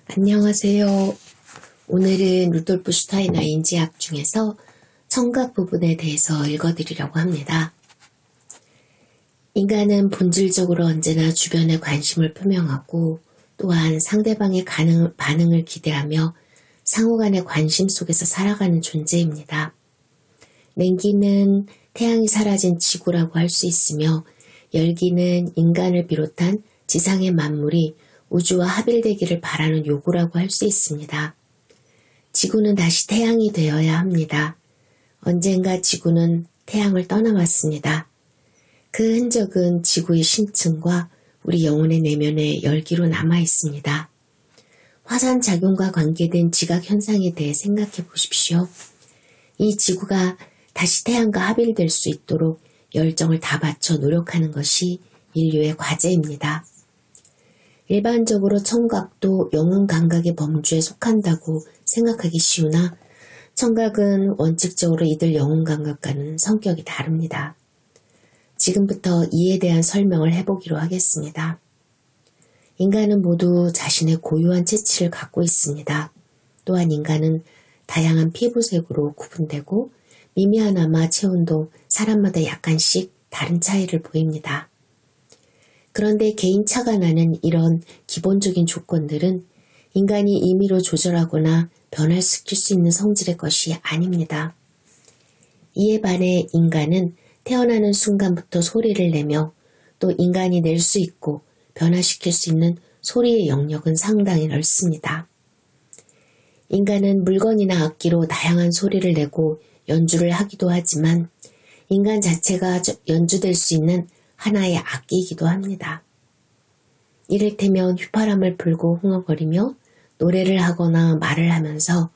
안녕하세요. 오늘은 루돌프 슈타이너 인지학 중에서 청각 부분에 대해서 읽어드리려고 합니다. 인간은 본질적으로 언제나 주변에 관심을 표명하고 또한 상대방의 반응을 기대하며 상호간의 관심 속에서 살아가는 존재입니다. 냉기는 태양이 사라진 지구라고 할 수 있으며 열기는 인간을 비롯한 지상의 만물이 우주와 합일되기를 바라는 요구라고 할 수 있습니다. 지구는 다시 태양이 되어야 합니다. 언젠가 지구는 태양을 떠나왔습니다. 그 흔적은 지구의 심층과 우리 영혼의 내면의 열기로 남아 있습니다. 화산작용과 관계된 지각현상에 대해 생각해 보십시오. 이 지구가 다시 태양과 합일될 수 있도록 열정을 다 바쳐 노력하는 것이 인류의 과제입니다. 일반적으로 청각도 영혼 감각의 범주에 속한다고 생각하기 쉬우나 청각은 원칙적으로 이들 영혼 감각과는 성격이 다릅니다. 지금부터 이에 대한 설명을 해보기로 하겠습니다. 인간은 모두 자신의 고유한 체취를 갖고 있습니다. 또한 인간은 다양한 피부색으로 구분되고 미미하나마 체온도 사람마다 약간씩 다른 차이를 보입니다. 그런데 개인차가 나는 이런 기본적인 조건들은 인간이 임의로 조절하거나 변화시킬 수 있는 성질의 것이 아닙니다. 이에 반해 인간은 태어나는 순간부터 소리를 내며 또 인간이 낼 수 있고 변화시킬 수 있는 소리의 영역은 상당히 넓습니다. 인간은 물건이나 악기로 다양한 소리를 내고 연주를 하기도 하지만 인간 자체가 연주될 수 있는 하나의 악기이기도 합니다. 이를테면 휘파람을 불고 흥얼거리며 노래를 하거나 말을 하면서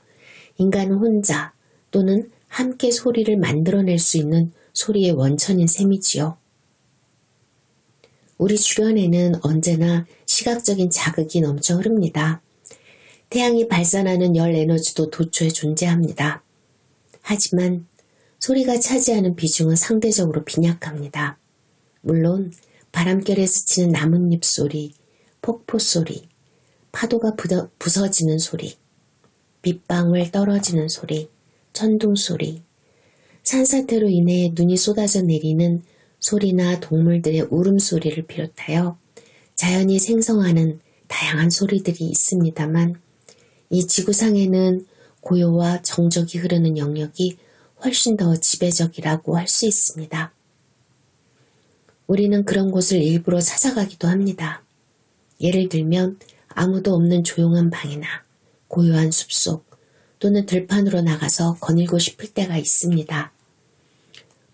인간은 혼자 또는 함께 소리를 만들어낼 수 있는 소리의 원천인 셈이지요. 우리 주변에는 언제나 시각적인 자극이 넘쳐 흐릅니다. 태양이 발산하는 열 에너지도 도처에 존재합니다. 하지만 소리가 차지하는 비중은 상대적으로 빈약합니다. 물론 바람결에 스치는 나뭇잎 소리, 폭포 소리, 파도가 부서지는 소리, 빗방울 떨어지는 소리, 천둥 소리, 산사태로 인해 눈이 쏟아져 내리는 소리나 동물들의 울음소리를 비롯하여 자연이 생성하는 다양한 소리들이 있습니다만 이 지구상에는 고요와 정적이 흐르는 영역이 훨씬 더 지배적이라고 할 수 있습니다. 우리는 그런 곳을 일부러 찾아가기도 합니다. 예를 들면 아무도 없는 조용한 방이나 고요한 숲속 또는 들판으로 나가서 거닐고 싶을 때가 있습니다.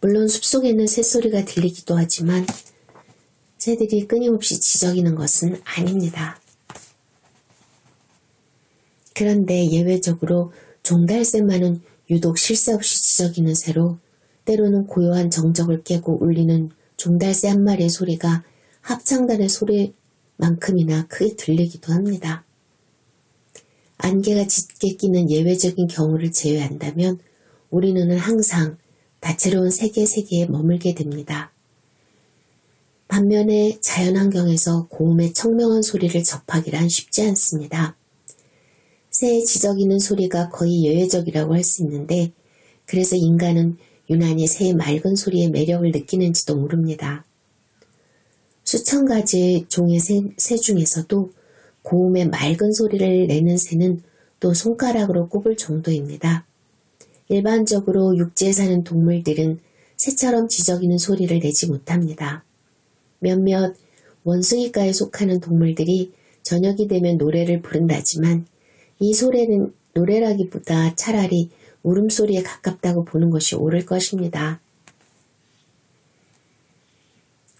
물론 숲속에는 새소리가 들리기도 하지만 새들이 끊임없이 지저귀는 것은 아닙니다. 그런데 예외적으로 종달새만은 유독 쉴 새 없이 지저귀는 새로 때로는 고요한 정적을 깨고 울리는 종달새 한 마리의 소리가 합창단의 소리만큼이나 크게 들리기도 합니다. 안개가 짙게 끼는 예외적인 경우를 제외한다면 우리는 항상 다채로운 세계에 머물게 됩니다. 반면에 자연환경에서 고음의 청명한 소리를 접하기란 쉽지 않습니다. 새의 지저귀는 소리가 거의 예외적이라고 할 수 있는데 그래서 인간은 유난히 새의 맑은 소리의 매력을 느끼는지도 모릅니다. 수천 가지 종의 새 중에서도 고음의 맑은 소리를 내는 새는 또 손가락으로 꼽을 정도입니다. 일반적으로 육지에 사는 동물들은 새처럼 지저귀는 소리를 내지 못합니다. 몇몇 원숭이과에 속하는 동물들이 저녁이 되면 노래를 부른다지만 이 소리는 노래라기보다 차라리 울음소리에 가깝다고 보는 것이 옳을 것입니다.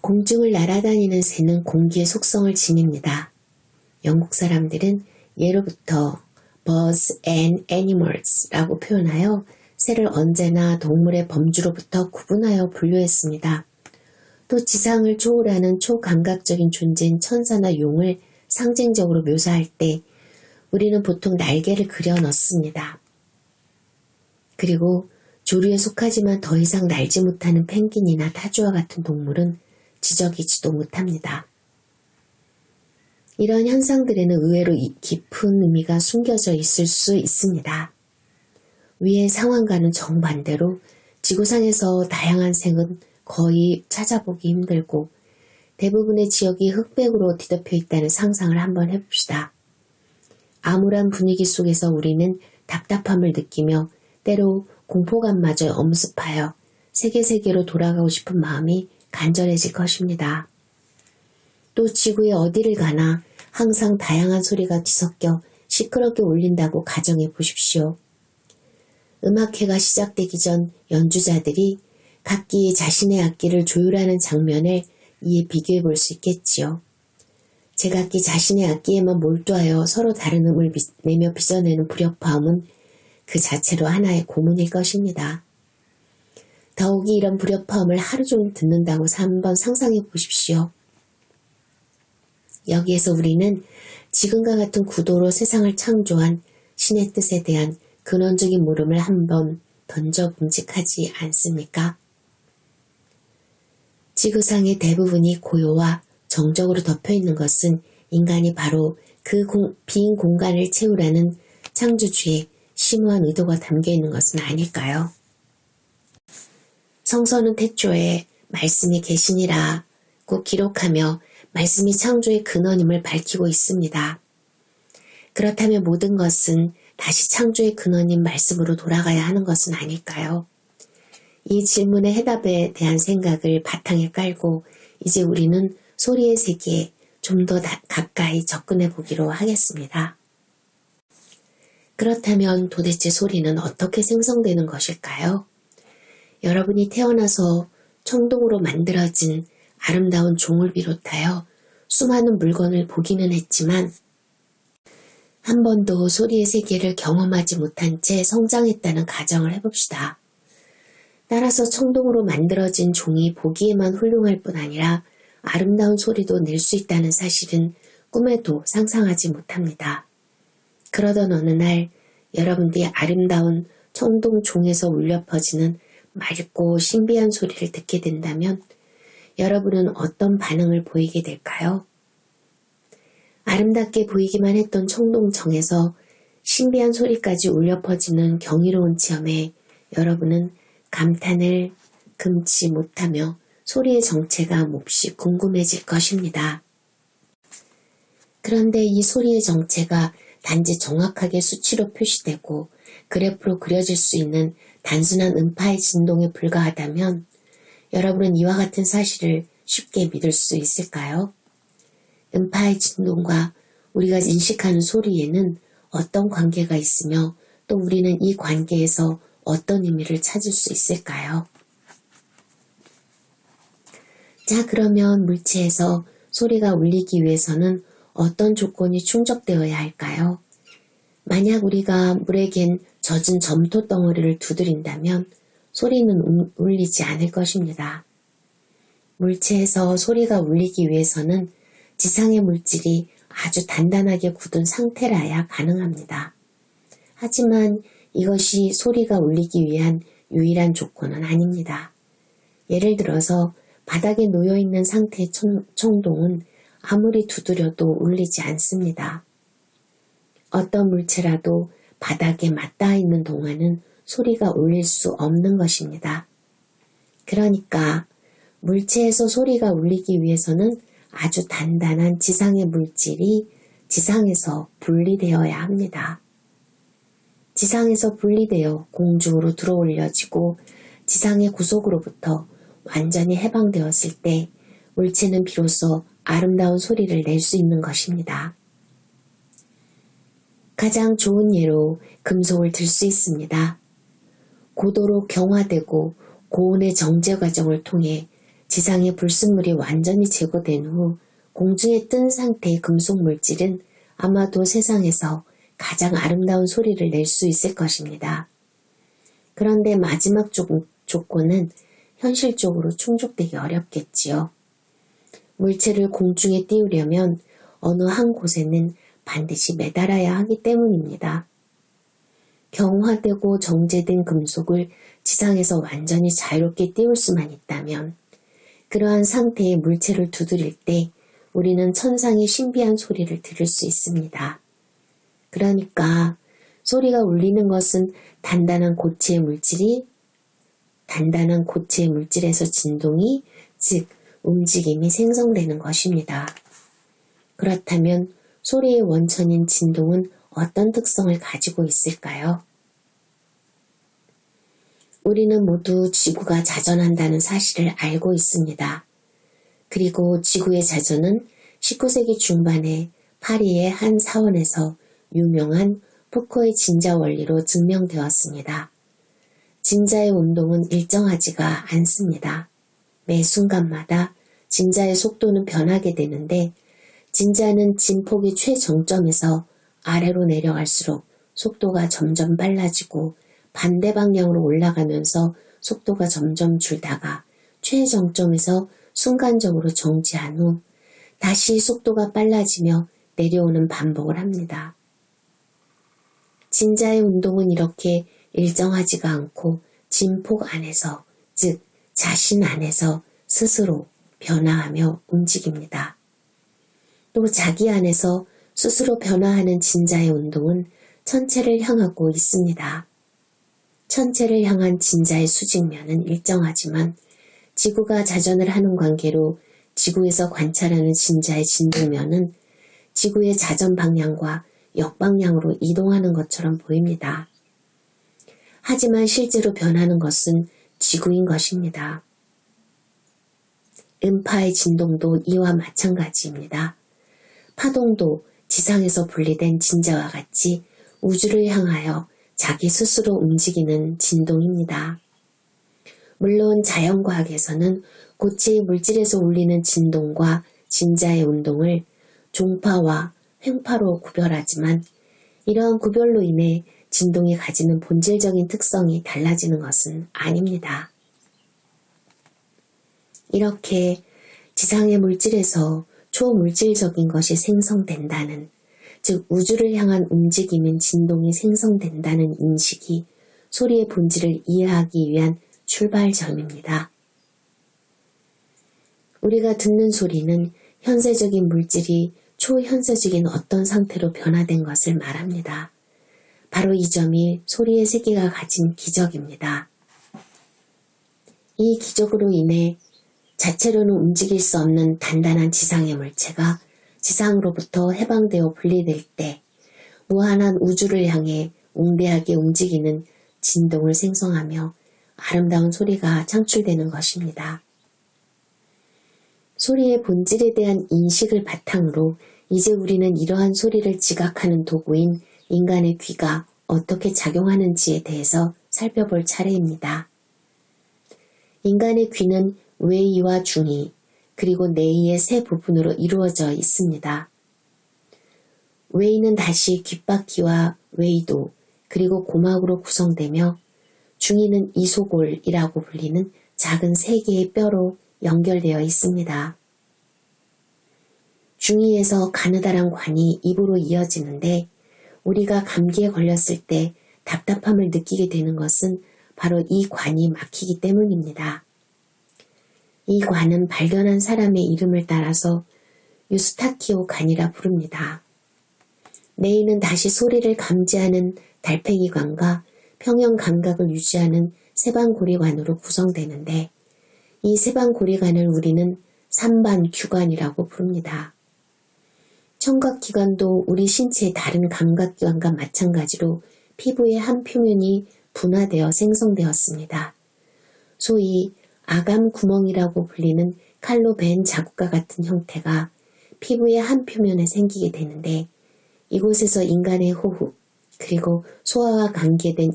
공중을 날아다니는 새는 공기의 속성을 지닙니다. 영국 사람들은 예로부터 birds and animals라고 표현하여 새를 언제나 동물의 범주로부터 구분하여 분류했습니다. 또 지상을 초월하는 초감각적인 존재인 천사나 용을 상징적으로 묘사할 때 우리는 보통 날개를 그려 넣습니다. 그리고 조류에 속하지만 더 이상 날지 못하는 펭귄이나 타조와 같은 동물은 지저귀지도 못합니다. 이런 현상들에는 의외로 깊은 의미가 숨겨져 있을 수 있습니다. 위의 상황과는 정반대로 지구상에서 다양한 생은 거의 찾아보기 힘들고 대부분의 지역이 흑백으로 뒤덮여 있다는 상상을 한번 해봅시다. 암울한 분위기 속에서 우리는 답답함을 느끼며 때로 공포감마저 엄습하여 세계로 돌아가고 싶은 마음이 간절해질 것입니다. 또 지구의 어디를 가나 항상 다양한 소리가 뒤섞여 시끄럽게 울린다고 가정해 보십시오. 음악회가 시작되기 전 연주자들이 각기 자신의 악기를 조율하는 장면을 이에 비교해 볼 수 있겠지요. 제각기 자신의 악기에만 몰두하여 서로 다른 음을 내며 빚어내는 불협화음은 그 자체로 하나의 고문일 것입니다. 더욱이 이런 불협화음을 하루 종일 듣는다고 한번 상상해 보십시오. 여기에서 우리는 지금과 같은 구도로 세상을 창조한 신의 뜻에 대한 근원적인 물음을 한번 던져 봄직하지 않습니까? 지구상의 대부분이 고요와 정적으로 덮여있는 것은 인간이 바로 그 빈 공간을 채우라는 창조주의 심오한 의도가 담겨있는 것은 아닐까요? 성서는 태초에 말씀이 계시니라고 기록하며 말씀이 창조의 근원임을 밝히고 있습니다. 그렇다면 모든 것은 다시 창조의 근원인 말씀으로 돌아가야 하는 것은 아닐까요? 이 질문의 해답에 대한 생각을 바탕에 깔고 이제 우리는 소리의 세계에 좀 더 가까이 접근해 보기로 하겠습니다. 그렇다면 도대체 소리는 어떻게 생성되는 것일까요? 여러분이 태어나서 청동으로 만들어진 아름다운 종을 비롯하여 수많은 물건을 보기는 했지만 한 번도 소리의 세계를 경험하지 못한 채 성장했다는 가정을 해봅시다. 따라서 청동으로 만들어진 종이 보기에만 훌륭할 뿐 아니라 아름다운 소리도 낼 수 있다는 사실은 꿈에도 상상하지 못합니다. 그러던 어느 날 여러분들이 아름다운 청동 종에서 울려 퍼지는 맑고 신비한 소리를 듣게 된다면 여러분은 어떤 반응을 보이게 될까요? 아름답게 보이기만 했던 청동정에서 신비한 소리까지 울려 퍼지는 경이로운 체험에 여러분은 감탄을 금치 못하며 소리의 정체가 몹시 궁금해질 것입니다. 그런데 이 소리의 정체가 단지 정확하게 수치로 표시되고 그래프로 그려질 수 있는 단순한 음파의 진동에 불과하다면 여러분은 이와 같은 사실을 쉽게 믿을 수 있을까요? 음파의 진동과 우리가 인식하는 소리에는 어떤 관계가 있으며 또 우리는 이 관계에서 어떤 의미를 찾을 수 있을까요? 자, 그러면 물체에서 소리가 울리기 위해서는 어떤 조건이 충족되어야 할까요? 만약 우리가 물에 갠 젖은 점토 덩어리를 두드린다면 소리는 울리지 않을 것입니다. 물체에서 소리가 울리기 위해서는 지상의 물질이 아주 단단하게 굳은 상태라야 가능합니다. 하지만 이것이 소리가 울리기 위한 유일한 조건은 아닙니다. 예를 들어서 바닥에 놓여있는 상태의 청동은 아무리 두드려도 울리지 않습니다. 어떤 물체라도 바닥에 맞닿아 있는 동안은 소리가 울릴 수 없는 것입니다. 그러니까 물체에서 소리가 울리기 위해서는 아주 단단한 지상의 물질이 지상에서 분리되어야 합니다. 지상에서 분리되어 공중으로 들어올려지고 지상의 구속으로부터 완전히 해방되었을 때 물체는 비로소 아름다운 소리를 낼 수 있는 것입니다. 가장 좋은 예로 금속을 들 수 있습니다. 고도로 경화되고 고온의 정제 과정을 통해 지상의 불순물이 완전히 제거된 후 공중에 뜬 상태의 금속 물질은 아마도 세상에서 가장 아름다운 소리를 낼 수 있을 것입니다. 그런데 마지막 조건은 현실적으로 충족되기 어렵겠지요. 물체를 공중에 띄우려면 어느 한 곳에는 반드시 매달아야 하기 때문입니다. 경화되고 정제된 금속을 지상에서 완전히 자유롭게 띄울 수만 있다면 그러한 상태의 물체를 두드릴 때 우리는 천상의 신비한 소리를 들을 수 있습니다. 그러니까 소리가 울리는 것은 단단한 고체의 물질에서 진동이, 즉 움직임이 생성되는 것입니다. 그렇다면 소리의 원천인 진동은 어떤 특성을 가지고 있을까요? 우리는 모두 지구가 자전한다는 사실을 알고 있습니다. 그리고 지구의 자전은 19세기 중반에 파리의 한 사원에서 유명한 푸코의 진자 원리로 증명되었습니다. 진자의 운동은 일정하지가 않습니다. 매 순간마다 진자의 속도는 변하게 되는데 진자는 진폭이 최정점에서 아래로 내려갈수록 속도가 점점 빨라지고 반대 방향으로 올라가면서 속도가 점점 줄다가 최정점에서 순간적으로 정지한 후 다시 속도가 빨라지며 내려오는 반복을 합니다. 진자의 운동은 이렇게 일정하지가 않고 진폭 안에서, 즉 자신 안에서 스스로 변화하며 움직입니다. 또 자기 안에서 스스로 변화하는 진자의 운동은 천체를 향하고 있습니다. 천체를 향한 진자의 수직면은 일정하지만 지구가 자전을 하는 관계로 지구에서 관찰하는 진자의 진동면은 지구의 자전 방향과 역방향으로 이동하는 것처럼 보입니다. 하지만 실제로 변하는 것은 지구인 것입니다. 음파의 진동도 이와 마찬가지입니다. 파동도 지상에서 분리된 진자와 같이 우주를 향하여 자기 스스로 움직이는 진동입니다. 물론 자연과학에서는 고체의 물질에서 울리는 진동과 진자의 운동을 종파와 횡파로 구별하지만 이러한 구별로 인해 진동이 가지는 본질적인 특성이 달라지는 것은 아닙니다. 이렇게 지상의 물질에서 초물질적인 것이 생성된다는, 즉 우주를 향한 움직임인 진동이 생성된다는 인식이 소리의 본질을 이해하기 위한 출발점입니다. 우리가 듣는 소리는 현세적인 물질이 초현세적인 어떤 상태로 변화된 것을 말합니다. 바로 이 점이 소리의 세계가 가진 기적입니다. 이 기적으로 인해 자체로는 움직일 수 없는 단단한 지상의 물체가 지상으로부터 해방되어 분리될 때 무한한 우주를 향해 웅대하게 움직이는 진동을 생성하며 아름다운 소리가 창출되는 것입니다. 소리의 본질에 대한 인식을 바탕으로 이제 우리는 이러한 소리를 지각하는 도구인 인간의 귀가 어떻게 작용하는지에 대해서 살펴볼 차례입니다. 인간의 귀는 외이와 중이, 그리고 내이의 세 부분으로 이루어져 있습니다. 외이는 다시 귓바퀴와 외이도, 그리고 고막으로 구성되며 중이는 이소골이라고 불리는 작은 세 개의 뼈로 연결되어 있습니다. 중이에서 가느다란 관이 입으로 이어지는데 우리가 감기에 걸렸을 때 답답함을 느끼게 되는 것은 바로 이 관이 막히기 때문입니다. 이 관은 발견한 사람의 이름을 따라서 유스타키오 관이라 부릅니다. 내이는 다시 소리를 감지하는 달팽이관과 평형 감각을 유지하는 세방고리관으로 구성되는데 이 세방고리관을 우리는 삼반규관이라고 부릅니다. 청각기관도 우리 신체의 다른 감각기관과 마찬가지로 피부의 한 표면이 분화되어 생성되었습니다. 소위 아감구멍이라고 불리는 칼로 벤 자국과 같은 형태가 피부의 한 표면에 생기게 되는데 이곳에서 인간의 호흡, 그리고 소화와 관계된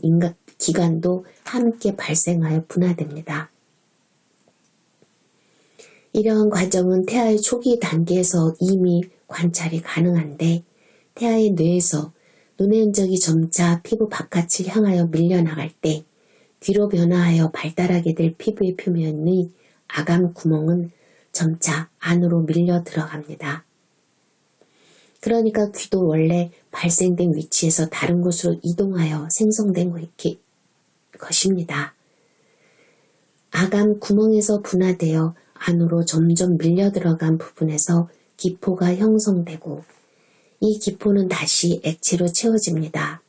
기관도 함께 발생하여 분화됩니다. 이러한 과정은 태아의 초기 단계에서 이미 관찰이 가능한데 태아의 뇌에서 눈의 흔적이 점차 피부 바깥을 향하여 밀려나갈 때 귀로 변화하여 발달하게 될 피부의 표면의 아감 구멍은 점차 안으로 밀려 들어갑니다. 그러니까 귀도 원래 발생된 위치에서 다른 곳으로 이동하여 생성된 것입니다. 아감 구멍에서 분화되어 안으로 점점 밀려 들어간 부분에서 기포가 형성되고 이 기포는 다시 액체로 채워집니다.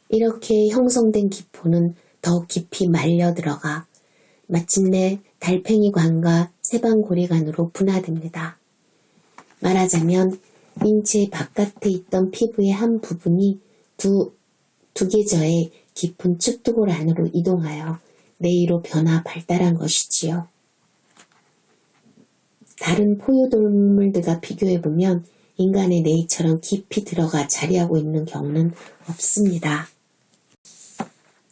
이렇게 형성된 기포는 더 깊이 말려 들어가 마침내 달팽이관과 세방고리관으로 분화됩니다. 말하자면 인체 바깥에 있던 피부의 한 부분이 두 계절의 깊은 축두골 안으로 이동하여 뇌로 변화 발달한 것이지요. 다른 포유동물들과 비교해보면 인간의 뇌처럼 깊이 들어가 자리하고 있는 경우는 없습니다.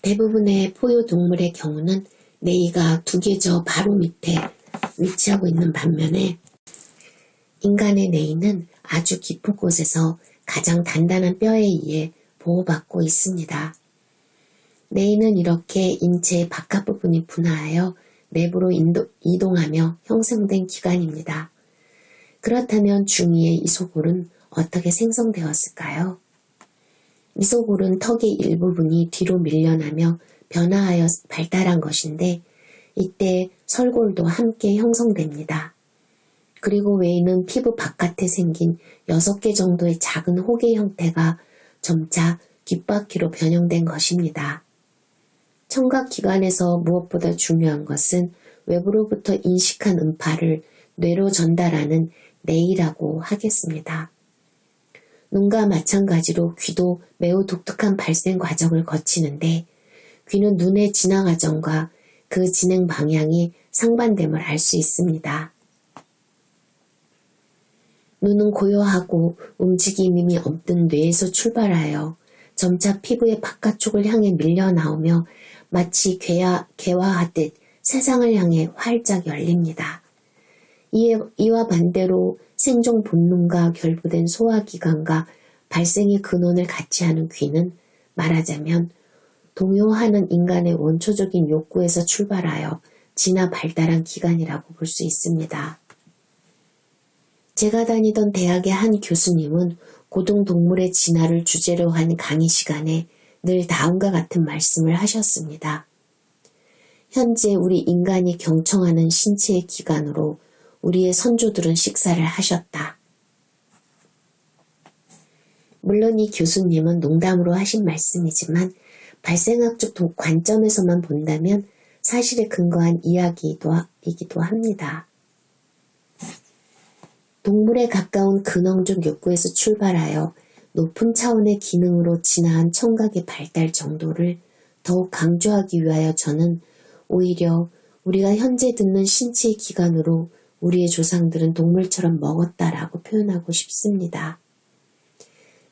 대부분의 포유동물의 경우는 뇌가 두 계절 바로 밑에 위치하고 있는 반면에 인간의 뇌는 아주 깊은 곳에서 가장 단단한 뼈에 의해 보호받고 있습니다. 뇌는 이렇게 인체의 바깥 부분이 분화하여 내부로 이동하며 형성된 기관입니다. 그렇다면 중위의 이소골은 어떻게 생성되었을까요? 이소골은 턱의 일부분이 뒤로 밀려나며 변화하여 발달한 것인데 이때 설골도 함께 형성됩니다. 그리고 외에는 피부 바깥에 생긴 6개 정도의 작은 호계 형태가 점차 귓바퀴로 변형된 것입니다. 청각기관에서 무엇보다 중요한 것은 외부로부터 인식한 음파를 뇌로 전달하는 뇌이라고 하겠습니다. 눈과 마찬가지로 귀도 매우 독특한 발생 과정을 거치는데 귀는 눈의 진화 과정과 그 진행 방향이 상반됨을 알 수 있습니다. 눈은 고요하고 움직임이 없던 뇌에서 출발하여 점차 피부의 바깥쪽을 향해 밀려 나오며 마치 개화하듯 세상을 향해 활짝 열립니다. 이와 반대로 생존 본능과 결부된 소화기관과 발생의 근원을 같이 하는 귀는 말하자면 동요하는 인간의 원초적인 욕구에서 출발하여 진화 발달한 기관이라고 볼 수 있습니다. 제가 다니던 대학의 한 교수님은 고등동물의 진화를 주제로 한 강의 시간에 늘 다음과 같은 말씀을 하셨습니다. 현재 우리 인간이 경청하는 신체의 기관으로 우리의 선조들은 식사를 하셨다. 물론 이 교수님은 농담으로 하신 말씀이지만 발생학적 관점에서만 본다면 사실에 근거한 이야기이기도 합니다. 동물에 가까운 근원적 욕구에서 출발하여 높은 차원의 기능으로 진화한 청각의 발달 정도를 더욱 강조하기 위하여 저는 오히려 우리가 현재 듣는 신체의 기관으로 우리의 조상들은 동물처럼 먹었다라고 표현하고 싶습니다.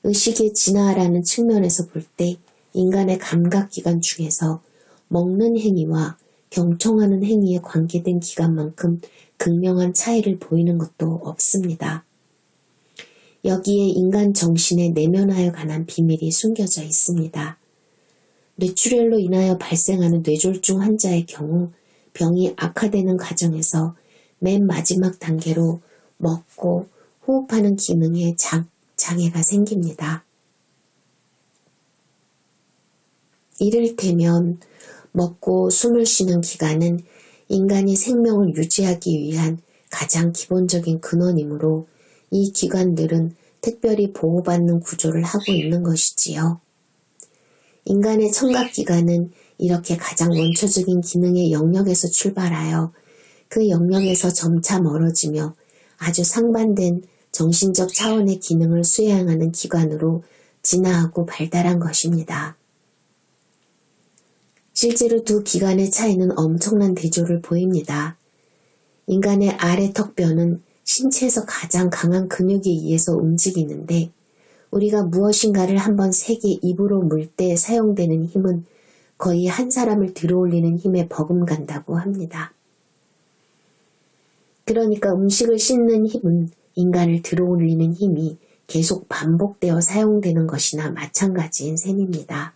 의식의 진화라는 측면에서 볼 때 인간의 감각기관 중에서 먹는 행위와 경청하는 행위에 관계된 기관만큼 극명한 차이를 보이는 것도 없습니다. 여기에 인간 정신의 내면화에 관한 비밀이 숨겨져 있습니다. 뇌출혈로 인하여 발생하는 뇌졸중 환자의 경우 병이 악화되는 과정에서 맨 마지막 단계로 먹고 호흡하는 기능에 장애가 생깁니다. 이를테면 먹고 숨을 쉬는 기관은 인간이 생명을 유지하기 위한 가장 기본적인 근원이므로 이 기관들은 특별히 보호받는 구조를 하고 있는 것이지요. 인간의 청각기관은 이렇게 가장 원초적인 기능의 영역에서 출발하여 그 영역에서 점차 멀어지며 아주 상반된 정신적 차원의 기능을 수행하는 기관으로 진화하고 발달한 것입니다. 실제로 두 기관의 차이는 엄청난 대조를 보입니다. 인간의 아래 턱뼈는 신체에서 가장 강한 근육에 의해서 움직이는데 우리가 무엇인가를 한번 세게 입으로 물 때 사용되는 힘은 거의 한 사람을 들어올리는 힘에 버금간다고 합니다. 그러니까 음식을 씹는 힘은 인간을 들어올리는 힘이 계속 반복되어 사용되는 것이나 마찬가지인 셈입니다.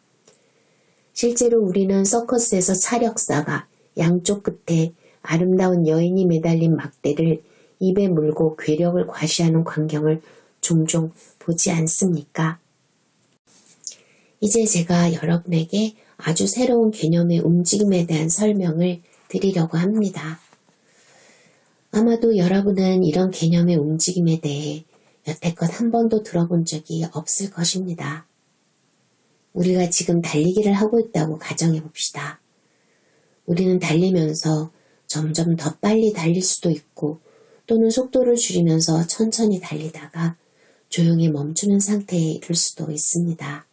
실제로 우리는 서커스에서 차력사가 양쪽 끝에 아름다운 여인이 매달린 막대를 입에 물고 괴력을 과시하는 광경을 종종 보지 않습니까? 이제 제가 여러분에게 아주 새로운 개념의 움직임에 대한 설명을 드리려고 합니다. 아마도 여러분은 이런 개념의 움직임에 대해 여태껏 한 번도 들어본 적이 없을 것입니다. 우리가 지금 달리기를 하고 있다고 가정해 봅시다. 우리는 달리면서 점점 더 빨리 달릴 수도 있고 또는 속도를 줄이면서 천천히 달리다가 조용히 멈추는 상태에 이를 수도 있습니다.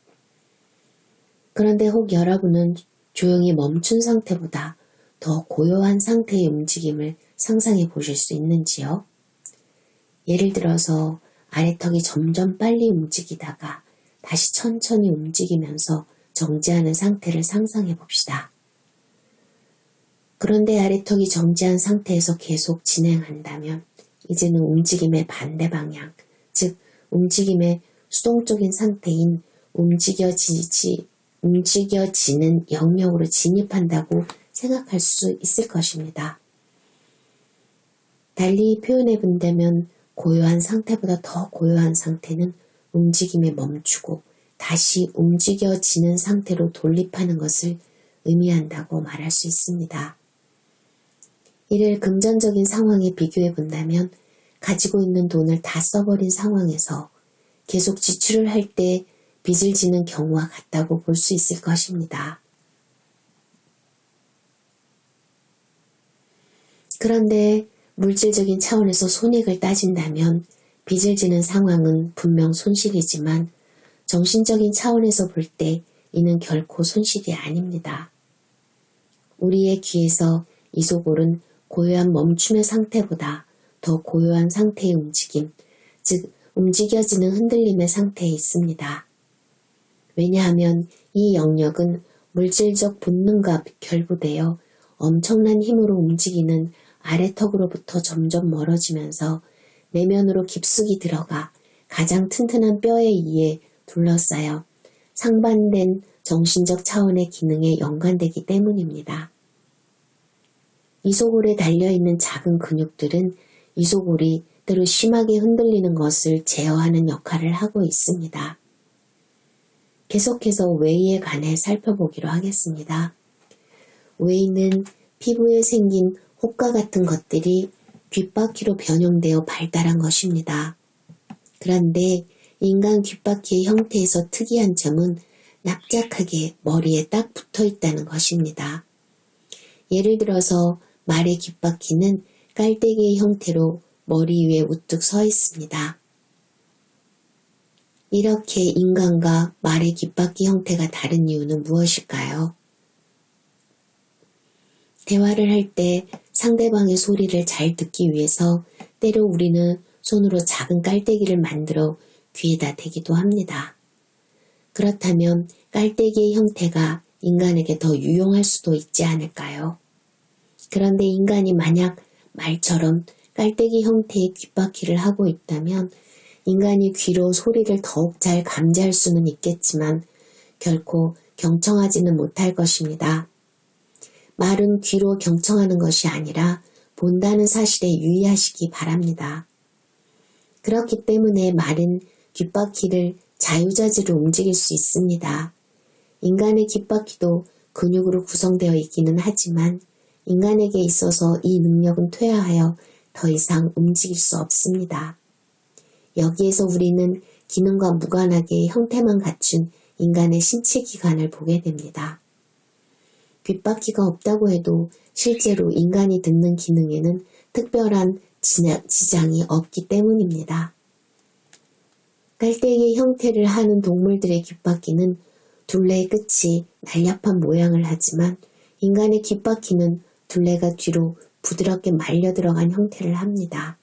그런데 혹 여러분은 조용히 멈춘 상태보다 더 고요한 상태의 움직임을 상상해 보실 수 있는지요? 예를 들어서 아래턱이 점점 빨리 움직이다가 다시 천천히 움직이면서 정지하는 상태를 상상해 봅시다. 그런데 아래턱이 정지한 상태에서 계속 진행한다면 이제는 움직임의 반대 방향, 즉 움직임의 수동적인 상태인 움직여지는 영역으로 진입한다고 생각할 수 있을 것입니다. 달리 표현해 본다면 고요한 상태보다 더 고요한 상태는 움직임이 멈추고 다시 움직여지는 상태로 돌입하는 것을 의미한다고 말할 수 있습니다. 이를 금전적인 상황에 비교해 본다면 가지고 있는 돈을 다 써버린 상황에서 계속 지출을 할 때 빚을 지는 경우와 같다고 볼 수 있을 것입니다. 그런데 물질적인 차원에서 손익을 따진다면 빚을 지는 상황은 분명 손실이지만 정신적인 차원에서 볼 때 이는 결코 손실이 아닙니다. 우리의 귀에서 이소골은 고요한 멈춤의 상태보다 더 고요한 상태의 움직임, 즉 움직여지는 흔들림의 상태에 있습니다. 왜냐하면 이 영역은 물질적 본능과 결부되어 엄청난 힘으로 움직이는 아래턱으로부터 점점 멀어지면서 내면으로 깊숙이 들어가 가장 튼튼한 뼈에 의해 둘러싸여 상반된 정신적 차원의 기능에 연관되기 때문입니다. 이소골에 달려있는 작은 근육들은 이소골이 때로 심하게 흔들리는 것을 제어하는 역할을 하고 있습니다. 계속해서 웨이에 관해 살펴보기로 하겠습니다. 웨이는 피부에 생긴 혹과 같은 것들이 귓바퀴로 변형되어 발달한 것입니다. 그런데 인간 귓바퀴의 형태에서 특이한 점은 납작하게 머리에 딱 붙어 있다는 것입니다. 예를 들어서 말의 귓바퀴는 깔때기의 형태로 머리 위에 우뚝 서 있습니다. 이렇게 인간과 말의 귓바퀴 형태가 다른 이유는 무엇일까요? 대화를 할 때 상대방의 소리를 잘 듣기 위해서 때로 우리는 손으로 작은 깔때기를 만들어 귀에다 대기도 합니다. 그렇다면 깔때기의 형태가 인간에게 더 유용할 수도 있지 않을까요? 그런데 인간이 만약 말처럼 깔때기 형태의 귓바퀴를 하고 있다면 인간이 귀로 소리를 더욱 잘 감지할 수는 있겠지만 결코 경청하지는 못할 것입니다. 말은 귀로 경청하는 것이 아니라 본다는 사실에 유의하시기 바랍니다. 그렇기 때문에 말은 귓바퀴를 자유자재로 움직일 수 있습니다. 인간의 귓바퀴도 근육으로 구성되어 있기는 하지만 인간에게 있어서 이 능력은 퇴화하여 더 이상 움직일 수 없습니다. 여기에서 우리는 기능과 무관하게 형태만 갖춘 인간의 신체 기관을 보게 됩니다. 귓바퀴가 없다고 해도 실제로 인간이 듣는 기능에는 특별한 지장이 없기 때문입니다. 깔때기 형태를 하는 동물들의 귓바퀴는 둘레의 끝이 날렵한 모양을 하지만 인간의 귓바퀴는 둘레가 뒤로 부드럽게 말려 들어간 형태를 합니다.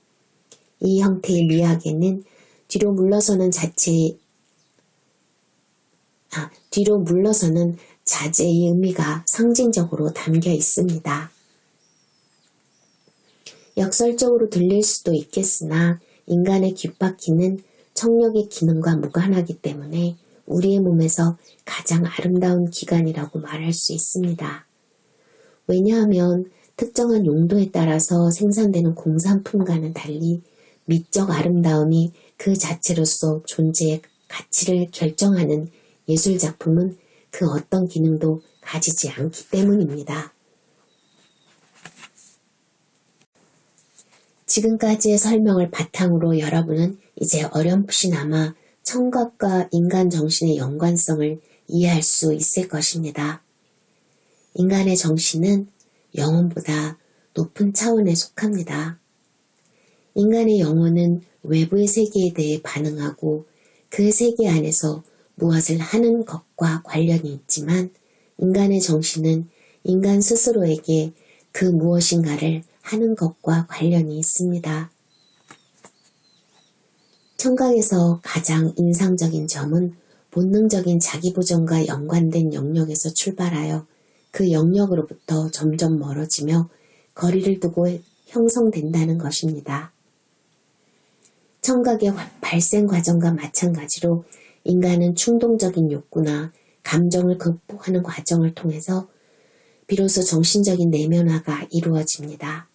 이 형태의 미학에는 뒤로 물러서는 자제의 의미가 상징적으로 담겨 있습니다. 역설적으로 들릴 수도 있겠으나 인간의 귓바퀴는 청력의 기능과 무관하기 때문에 우리의 몸에서 가장 아름다운 기관이라고 말할 수 있습니다. 왜냐하면 특정한 용도에 따라서 생산되는 공산품과는 달리 미적 아름다움이 그 자체로서 존재의 가치를 결정하는 예술작품은 그 어떤 기능도 가지지 않기 때문입니다. 지금까지의 설명을 바탕으로 여러분은 이제 어렴풋이나마 청각과 인간 정신의 연관성을 이해할 수 있을 것입니다. 인간의 정신은 영혼보다 높은 차원에 속합니다. 인간의 영혼은 외부의 세계에 대해 반응하고 그 세계 안에서 무엇을 하는 것과 관련이 있지만 인간의 정신은 인간 스스로에게 그 무엇인가를 하는 것과 관련이 있습니다. 청각에서 가장 인상적인 점은 본능적인 자기보존과 연관된 영역에서 출발하여 그 영역으로부터 점점 멀어지며 거리를 두고 형성된다는 것입니다. 청각의 발생 과정과 마찬가지로 인간은 충동적인 욕구나 감정을 극복하는 과정을 통해서 비로소 정신적인 내면화가 이루어집니다.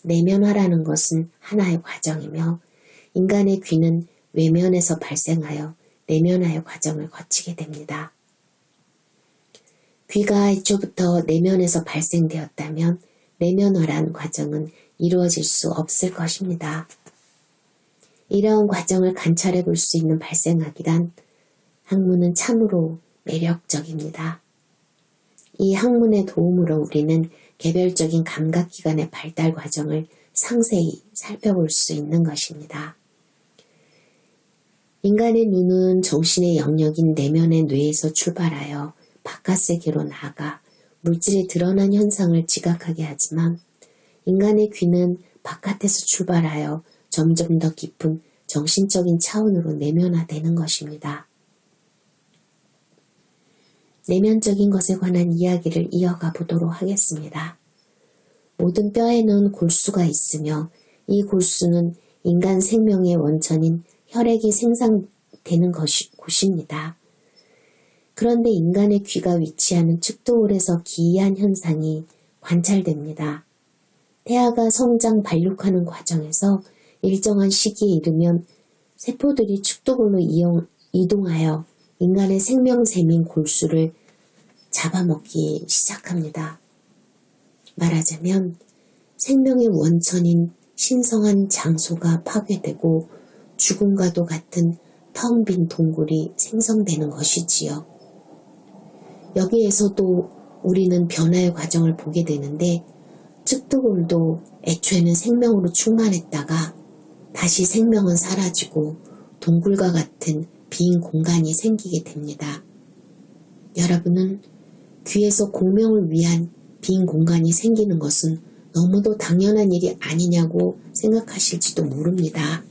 내면화라는 것은 하나의 과정이며 인간의 귀는 외면에서 발생하여 내면화의 과정을 거치게 됩니다. 귀가 애초부터 내면에서 발생되었다면 내면화란 과정은 이루어질 수 없을 것입니다. 이러한 과정을 관찰해 볼 수 있는 발생학이란 학문은 참으로 매력적입니다. 이 학문의 도움으로 우리는 개별적인 감각기관의 발달 과정을 상세히 살펴볼 수 있는 것입니다. 인간의 눈은 정신의 영역인 내면의 뇌에서 출발하여 바깥 세계로 나아가 물질이 드러난 현상을 지각하게 하지만 인간의 귀는 바깥에서 출발하여 점점 더 깊은 정신적인 차원으로 내면화되는 것입니다. 내면적인 것에 관한 이야기를 이어가 보도록 하겠습니다. 모든 뼈에는 골수가 있으며 이 골수는 인간 생명의 원천인 혈액이 생산되는 곳입니다. 그런데 인간의 귀가 위치하는 측도홀에서 기이한 현상이 관찰됩니다. 태아가 성장 발육하는 과정에서 일정한 시기에 이르면 세포들이 축도골로 이동하여 인간의 생명샘인 골수를 잡아먹기 시작합니다. 말하자면 생명의 원천인 신성한 장소가 파괴되고 죽음과도 같은 텅 빈 동굴이 생성되는 것이지요. 여기에서도 우리는 변화의 과정을 보게 되는데 측도골도 애초에는 생명으로 충만했다가 다시 생명은 사라지고 동굴과 같은 빈 공간이 생기게 됩니다. 여러분은 귀에서 공명을 위한 빈 공간이 생기는 것은 너무도 당연한 일이 아니냐고 생각하실지도 모릅니다.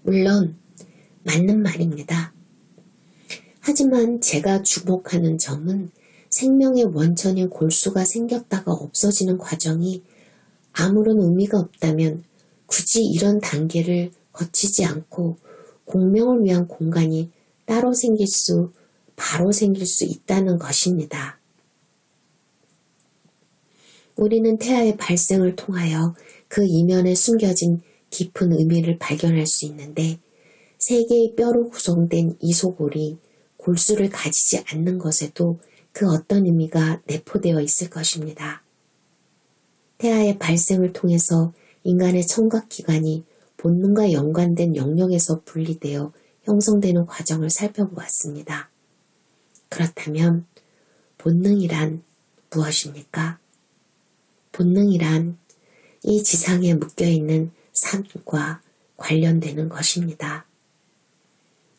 물론 맞는 말입니다. 하지만 제가 주목하는 점은 생명의 원천인 골수가 생겼다가 없어지는 과정이 아무런 의미가 없다면 굳이 이런 단계를 거치지 않고 공명을 위한 공간이 바로 생길 수 있다는 것입니다. 우리는 태아의 발생을 통하여 그 이면에 숨겨진 깊은 의미를 발견할 수 있는데 세 개의 뼈로 구성된 이소골이 골수를 가지지 않는 것에도 그 어떤 의미가 내포되어 있을 것입니다. 태아의 발생을 통해서 인간의 청각기관이 본능과 연관된 영역에서 분리되어 형성되는 과정을 살펴보았습니다. 그렇다면 본능이란 무엇입니까? 본능이란 이 지상에 묶여있는 삶과 관련되는 것입니다.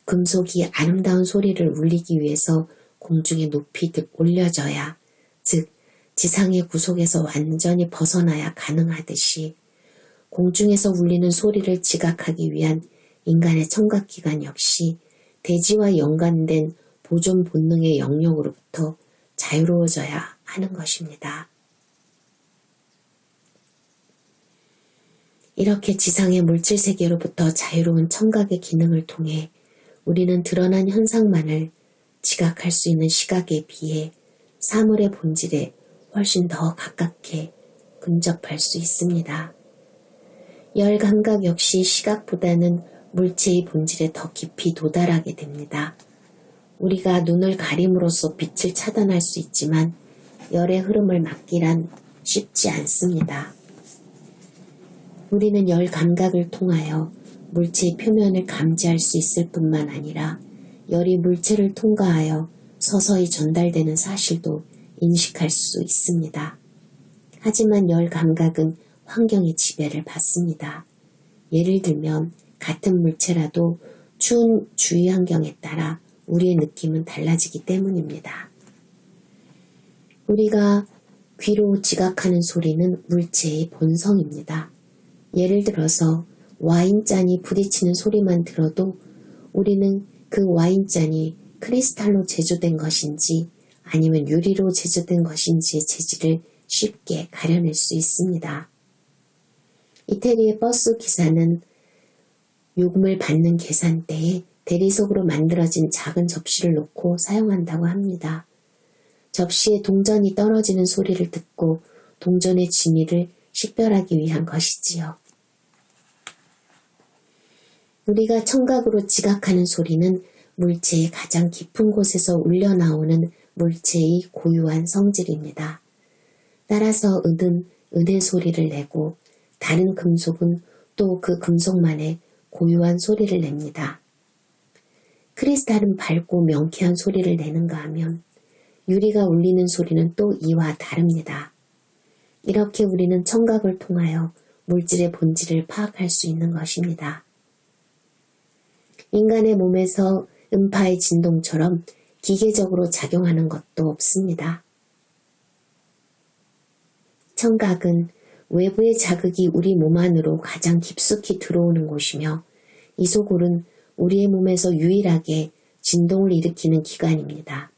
금속이 아름다운 소리를 울리기 위해서 공중에 높이 올려져야, 즉 지상의 구속에서 완전히 벗어나야 가능하듯이 공중에서 울리는 소리를 지각하기 위한 인간의 청각기관 역시 대지와 연관된 보존 본능의 영역으로부터 자유로워져야 하는 것입니다. 이렇게 지상의 물질 세계로부터 자유로운 청각의 기능을 통해 우리는 드러난 현상만을 지각할 수 있는 시각에 비해 사물의 본질에 훨씬 더 가깝게 근접할 수 있습니다. 열 감각 역시 시각보다는 물체의 본질에 더 깊이 도달하게 됩니다. 우리가 눈을 가림으로써 빛을 차단할 수 있지만 열의 흐름을 막기란 쉽지 않습니다. 우리는 열 감각을 통하여 물체의 표면을 감지할 수 있을 뿐만 아니라 열이 물체를 통과하여 서서히 전달되는 사실도 인식할 수 있습니다. 하지만 열 감각은 환경의 지배를 받습니다. 예를 들면 같은 물체라도 추운 주위 환경에 따라 우리의 느낌은 달라지기 때문입니다. 우리가 귀로 지각하는 소리는 물체의 본성입니다. 예를 들어서 와인잔이 부딪히는 소리만 들어도 우리는 그 와인잔이 크리스탈로 제조된 것인지 아니면 유리로 제조된 것인지의 재질을 쉽게 가려낼 수 있습니다. 이태리의 버스 기사는 요금을 받는 계산대에 대리석으로 만들어진 작은 접시를 놓고 사용한다고 합니다. 접시에 동전이 떨어지는 소리를 듣고 동전의 진위를 식별하기 위한 것이지요. 우리가 청각으로 지각하는 소리는 물체의 가장 깊은 곳에서 울려나오는 물체의 고유한 성질입니다. 따라서 은은 은의 소리를 내고 다른 금속은 또 그 금속만의 고유한 소리를 냅니다. 크리스탈은 밝고 명쾌한 소리를 내는가 하면 유리가 울리는 소리는 또 이와 다릅니다. 이렇게 우리는 청각을 통하여 물질의 본질을 파악할 수 있는 것입니다. 인간의 몸에서 음파의 진동처럼 기계적으로 작용하는 것도 없습니다. 청각은 외부의 자극이 우리 몸 안으로 가장 깊숙이 들어오는 곳이며 이소골은 우리의 몸에서 유일하게 진동을 일으키는 기관입니다.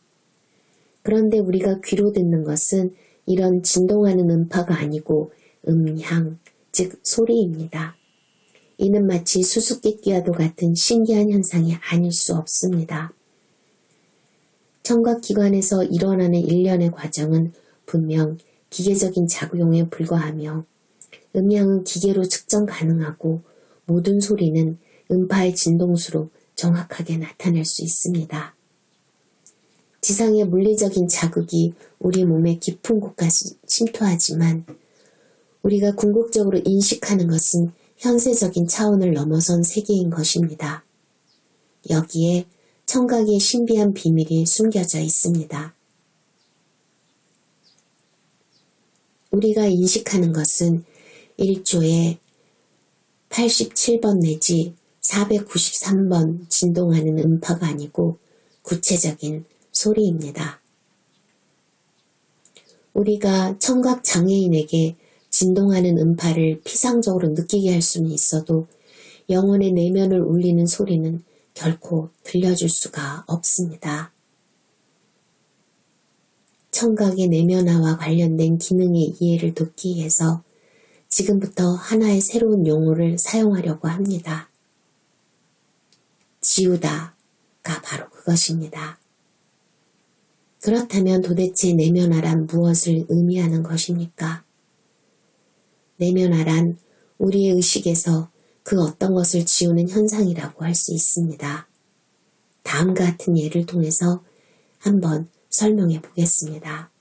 그런데 우리가 귀로 듣는 것은 이런 진동하는 음파가 아니고 음향, 즉 소리입니다. 이는 마치 수수께끼와도 같은 신기한 현상이 아닐 수 없습니다. 청각기관에서 일어나는 일련의 과정은 분명 기계적인 작용에 불과하며 음향은 기계로 측정 가능하고 모든 소리는 음파의 진동수로 정확하게 나타낼 수 있습니다. 지상의 물리적인 자극이 우리 몸의 깊은 곳까지 침투하지만 우리가 궁극적으로 인식하는 것은 현세적인 차원을 넘어선 세계인 것입니다. 여기에 청각의 신비한 비밀이 숨겨져 있습니다. 우리가 인식하는 것은 1조에 87번 내지 493번 진동하는 음파가 아니고 구체적인 소리입니다. 우리가 청각 장애인에게 진동하는 음파를 피상적으로 느끼게 할 수는 있어도 영혼의 내면을 울리는 소리는 결코 들려줄 수가 없습니다. 청각의 내면화와 관련된 기능의 이해를 돕기 위해서 지금부터 하나의 새로운 용어를 사용하려고 합니다. 지우다가 바로 그것입니다. 그렇다면 도대체 내면화란 무엇을 의미하는 것입니까? 내면화란 우리의 의식에서 그 어떤 것을 지우는 현상이라고 할 수 있습니다. 다음과 같은 예를 통해서 한번 설명해 보겠습니다.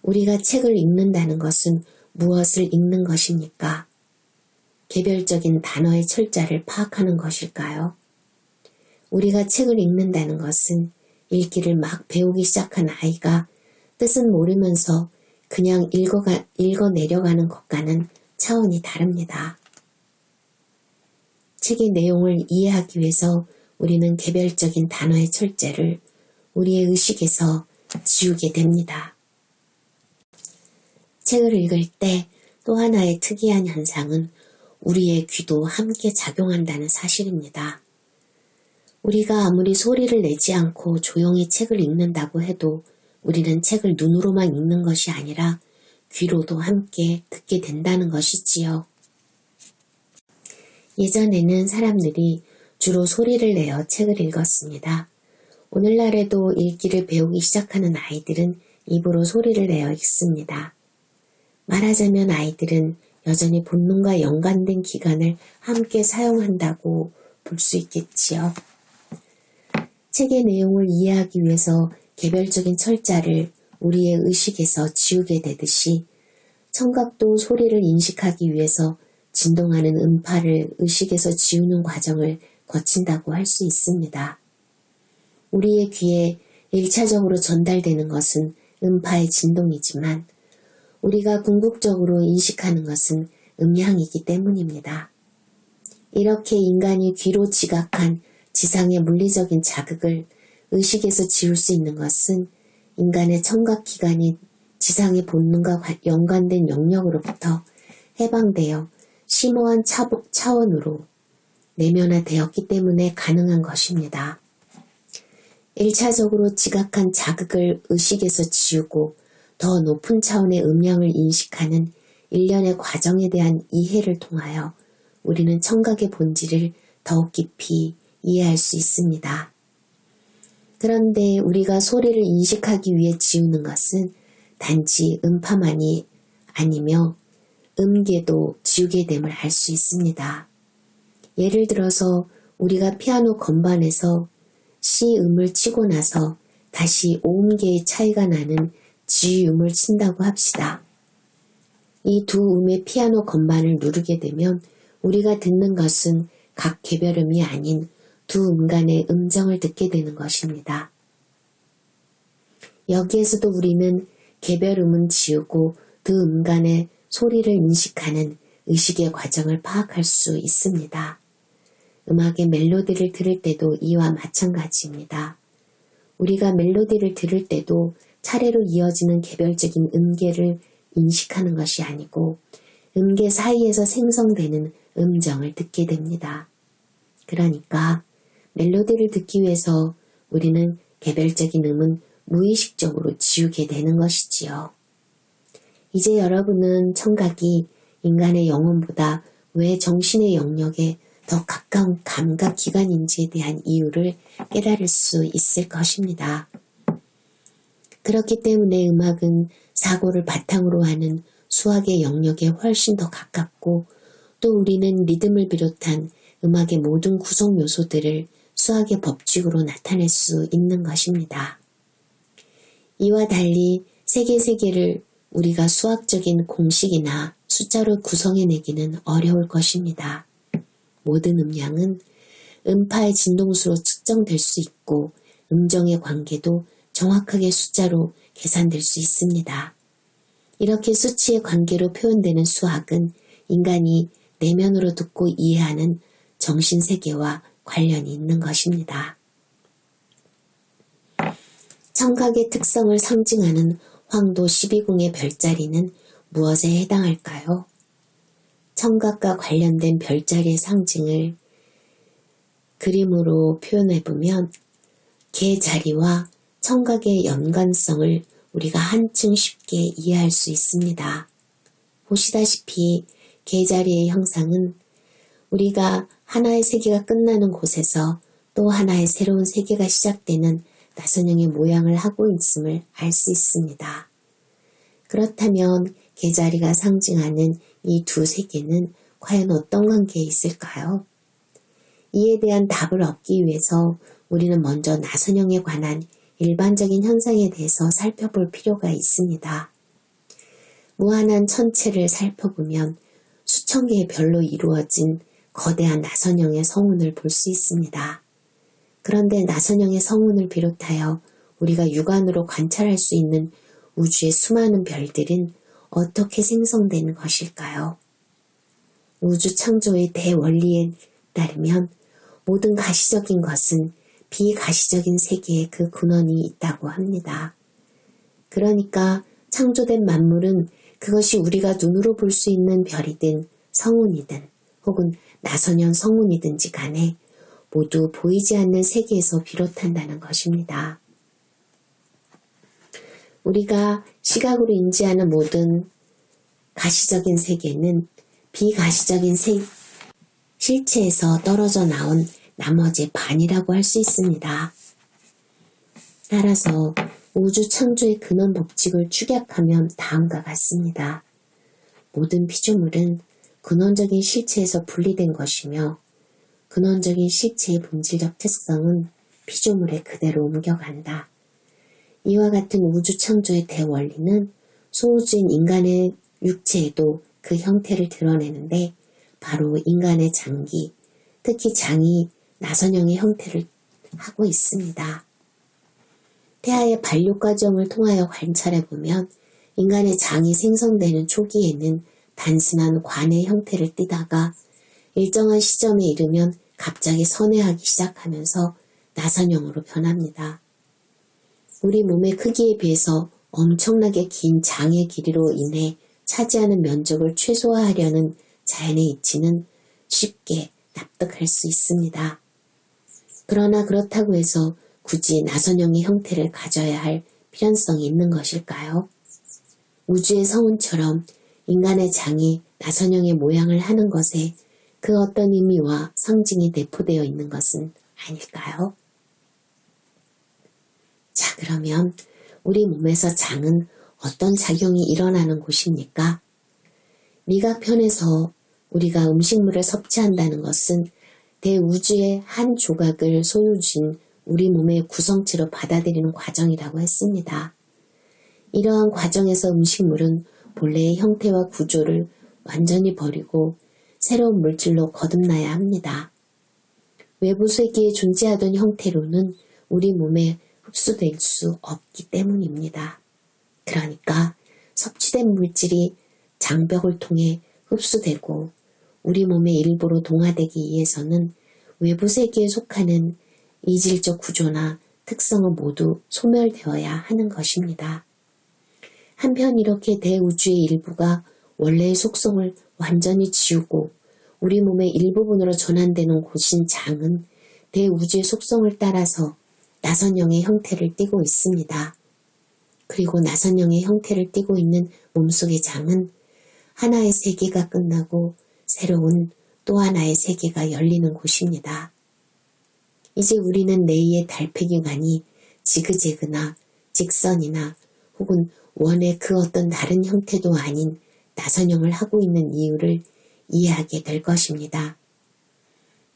우리가 책을 읽는다는 것은 무엇을 읽는 것입니까? 개별적인 단어의 철자를 파악하는 것일까요? 우리가 책을 읽는다는 것은 읽기를 막 배우기 시작한 아이가 뜻은 모르면서 그냥 읽어내려가는 것과는 차원이 다릅니다. 책의 내용을 이해하기 위해서 우리는 개별적인 단어의 철자를 우리의 의식에서 지우게 됩니다. 책을 읽을 때 또 하나의 특이한 현상은 우리의 귀도 함께 작용한다는 사실입니다. 우리가 아무리 소리를 내지 않고 조용히 책을 읽는다고 해도 우리는 책을 눈으로만 읽는 것이 아니라 귀로도 함께 듣게 된다는 것이지요. 예전에는 사람들이 주로 소리를 내어 책을 읽었습니다. 오늘날에도 읽기를 배우기 시작하는 아이들은 입으로 소리를 내어 읽습니다. 말하자면 아이들은 여전히 본능과 연관된 기관을 함께 사용한다고 볼 수 있겠지요. 책의 내용을 이해하기 위해서 개별적인 철자를 우리의 의식에서 지우게 되듯이 청각도 소리를 인식하기 위해서 진동하는 음파를 의식에서 지우는 과정을 거친다고 할 수 있습니다. 우리의 귀에 1차적으로 전달되는 것은 음파의 진동이지만 우리가 궁극적으로 인식하는 것은 음향이기 때문입니다. 이렇게 인간이 귀로 지각한 지상의 물리적인 자극을 의식에서 지울 수 있는 것은 인간의 청각기관이 지상의 본능과 연관된 영역으로부터 해방되어 심오한 차원으로 내면화되었기 때문에 가능한 것입니다. 1차적으로 지각한 자극을 의식에서 지우고 더 높은 차원의 음량을 인식하는 일련의 과정에 대한 이해를 통하여 우리는 청각의 본질을 더욱 깊이 이해할 수 있습니다. 그런데 우리가 소리를 인식하기 위해 지우는 것은 단지 음파만이 아니며 음계도 지우게 됨을 알 수 있습니다. 예를 들어서 우리가 피아노 건반에서 C음을 치고 나서 다시 오음계의 차이가 나는 G음을 친다고 합시다. 이 두 음의 피아노 건반을 누르게 되면 우리가 듣는 것은 각 개별음이 아닌 두 음 간의 음정을 듣게 되는 것입니다. 여기에서도 우리는 개별음은 지우고 두 음 간의 소리를 인식하는 의식의 과정을 파악할 수 있습니다. 음악의 멜로디를 들을 때도 이와 마찬가지입니다. 우리가 멜로디를 들을 때도 차례로 이어지는 개별적인 음계를 인식하는 것이 아니고 음계 사이에서 생성되는 음정을 듣게 됩니다. 그러니까 멜로디를 듣기 위해서 우리는 개별적인 음은 무의식적으로 지우게 되는 것이지요. 이제 여러분은 청각이 인간의 영혼보다 왜 정신의 영역에 더 가까운 감각기관인지에 대한 이유를 깨달을 수 있을 것입니다. 그렇기 때문에 음악은 사고를 바탕으로 하는 수학의 영역에 훨씬 더 가깝고 또 우리는 리듬을 비롯한 음악의 모든 구성 요소들을 수학의 법칙으로 나타낼 수 있는 것입니다. 이와 달리 세계를 우리가 수학적인 공식이나 숫자로 구성해내기는 어려울 것입니다. 모든 음량은 음파의 진동수로 측정될 수 있고 음정의 관계도 정확하게 숫자로 계산될 수 있습니다. 이렇게 수치의 관계로 표현되는 수학은 인간이 내면으로 듣고 이해하는 정신세계와 관련이 있는 것입니다. 청각의 특성을 상징하는 황도 12궁의 별자리는 무엇에 해당할까요? 청각과 관련된 별자리의 상징을 그림으로 표현해보면 개자리와 청각의 연관성을 우리가 한층 쉽게 이해할 수 있습니다. 보시다시피 개자리의 형상은 우리가 하나의 세계가 끝나는 곳에서 또 하나의 새로운 세계가 시작되는 나선형의 모양을 하고 있음을 알 수 있습니다. 그렇다면 개자리가 상징하는 이 두 세계는 과연 어떤 관계에 있을까요? 이에 대한 답을 얻기 위해서 우리는 먼저 나선형에 관한 일반적인 현상에 대해서 살펴볼 필요가 있습니다. 무한한 천체를 살펴보면 수천 개의 별로 이루어진 거대한 나선형의 성운을 볼 수 있습니다. 그런데 나선형의 성운을 비롯하여 우리가 육안으로 관찰할 수 있는 우주의 수많은 별들은 어떻게 생성되는 것일까요? 우주 창조의 대원리에 따르면 모든 가시적인 것은 비가시적인 세계에 그 근원이 있다고 합니다. 그러니까 창조된 만물은 그것이 우리가 눈으로 볼 수 있는 별이든 성운이든 혹은 나선형 성운이든지 간에 모두 보이지 않는 세계에서 비롯한다는 것입니다. 우리가 시각으로 인지하는 모든 가시적인 세계는 비가시적인 실체에서 떨어져 나온 나머지 반이라고 할 수 있습니다. 따라서 우주 창조의 근원 법칙을 축약하면 다음과 같습니다. 모든 피조물은 근원적인 실체에서 분리된 것이며 근원적인 실체의 본질적 특성은 피조물에 그대로 옮겨간다. 이와 같은 우주 창조의 대원리는 소우주인 인간의 육체에도 그 형태를 드러내는데 바로 인간의 장기, 특히 장이 나선형의 형태를 하고 있습니다. 태아의 반류 과정을 통하여 관찰해보면 인간의 장이 생성되는 초기에는 단순한 관의 형태를 띠다가 일정한 시점에 이르면 갑자기 선회하기 시작하면서 나선형으로 변합니다. 우리 몸의 크기에 비해서 엄청나게 긴 장의 길이로 인해 차지하는 면적을 최소화하려는 자연의 이치는 쉽게 납득할 수 있습니다. 그러나 그렇다고 해서 굳이 나선형의 형태를 가져야 할 필연성이 있는 것일까요? 우주의 성운처럼 인간의 장이 나선형의 모양을 하는 것에 그 어떤 의미와 상징이 내포되어 있는 것은 아닐까요? 자, 그러면 우리 몸에서 장은 어떤 작용이 일어나는 곳입니까? 미각편에서 우리가 음식물을 섭취한다는 것은 대우주의 한 조각을 소유진 우리 몸의 구성체로 받아들이는 과정이라고 했습니다. 이러한 과정에서 음식물은 본래의 형태와 구조를 완전히 버리고 새로운 물질로 거듭나야 합니다. 외부 세계에 존재하던 형태로는 우리 몸에 흡수될 수 없기 때문입니다. 그러니까 섭취된 물질이 장벽을 통해 흡수되고 우리 몸의 일부로 동화되기 위해서는 외부 세계에 속하는 이질적 구조나 특성은 모두 소멸되어야 하는 것입니다. 한편 이렇게 대우주의 일부가 원래의 속성을 완전히 지우고 우리 몸의 일부분으로 전환되는 곳인 장은 대우주의 속성을 따라서 나선형의 형태를 띠고 있습니다. 그리고 나선형의 형태를 띠고 있는 몸속의 장은 하나의 세계가 끝나고 새로운 또 하나의 세계가 열리는 곳입니다. 이제 우리는 뇌의 달팽이관이 지그재그나 직선이나 혹은 원의 그 어떤 다른 형태도 아닌 나선형을 하고 있는 이유를 이해하게 될 것입니다.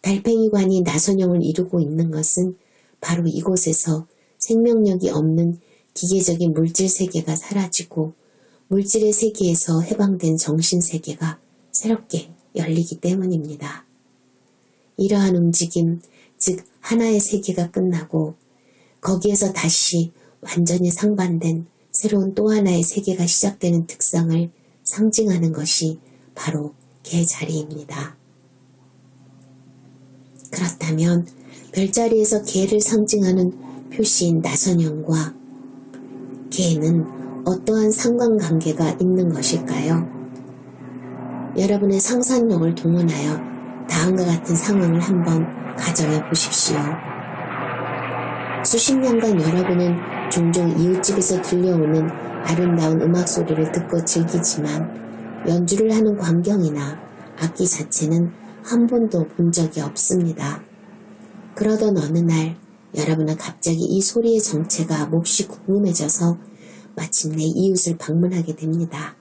달팽이관이 나선형을 이루고 있는 것은 바로 이곳에서 생명력이 없는 기계적인 물질 세계가 사라지고 물질의 세계에서 해방된 정신 세계가 새롭게 열리기 때문입니다. 이러한 움직임, 즉 하나의 세계가 끝나고 거기에서 다시 완전히 상반된 새로운 또 하나의 세계가 시작되는 특성을 상징하는 것이 바로 개자리입니다. 그렇다면 별자리에서 개를 상징하는 표시인 나선형과 개는 어떠한 상관관계가 있는 것일까요? 여러분의 상상력을 동원하여 다음과 같은 상황을 한번 가정해 보십시오. 수십 년간 여러분은 종종 이웃집에서 들려오는 아름다운 음악 소리를 듣고 즐기지만 연주를 하는 광경이나 악기 자체는 한 번도 본 적이 없습니다. 그러던 어느 날 여러분은 갑자기 이 소리의 정체가 몹시 궁금해져서 마침내 이웃을 방문하게 됩니다.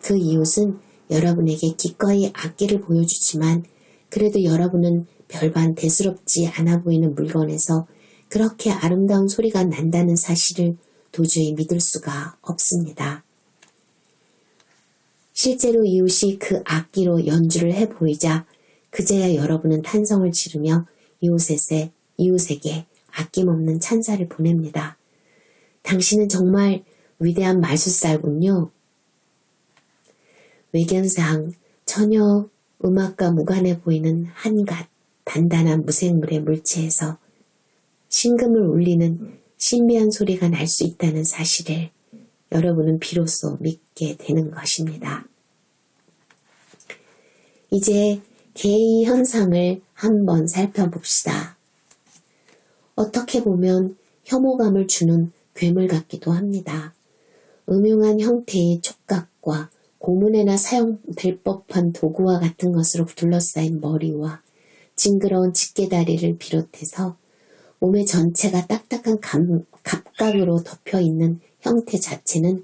그 이웃은 여러분에게 기꺼이 악기를 보여주지만 그래도 여러분은 별반 대수롭지 않아 보이는 물건에서 그렇게 아름다운 소리가 난다는 사실을 도저히 믿을 수가 없습니다. 실제로 이웃이 그 악기로 연주를 해 보이자 그제야 여러분은 탄성을 지르며 이웃에게 아낌없는 찬사를 보냅니다. 당신은 정말 위대한 마술사군요. 외견상 전혀 음악과 무관해 보이는 한갓 단단한 무생물의 물체에서 신금을 울리는 신비한 소리가 날 수 있다는 사실을 여러분은 비로소 믿게 되는 것입니다. 이제 개의 현상을 한번 살펴봅시다. 어떻게 보면 혐오감을 주는 괴물 같기도 합니다. 음흉한 형태의 촉각과 고문에나 사용될 법한 도구와 같은 것으로 둘러싸인 머리와 징그러운 집게다리를 비롯해서 몸의 전체가 딱딱한 갑각으로 덮여있는 형태 자체는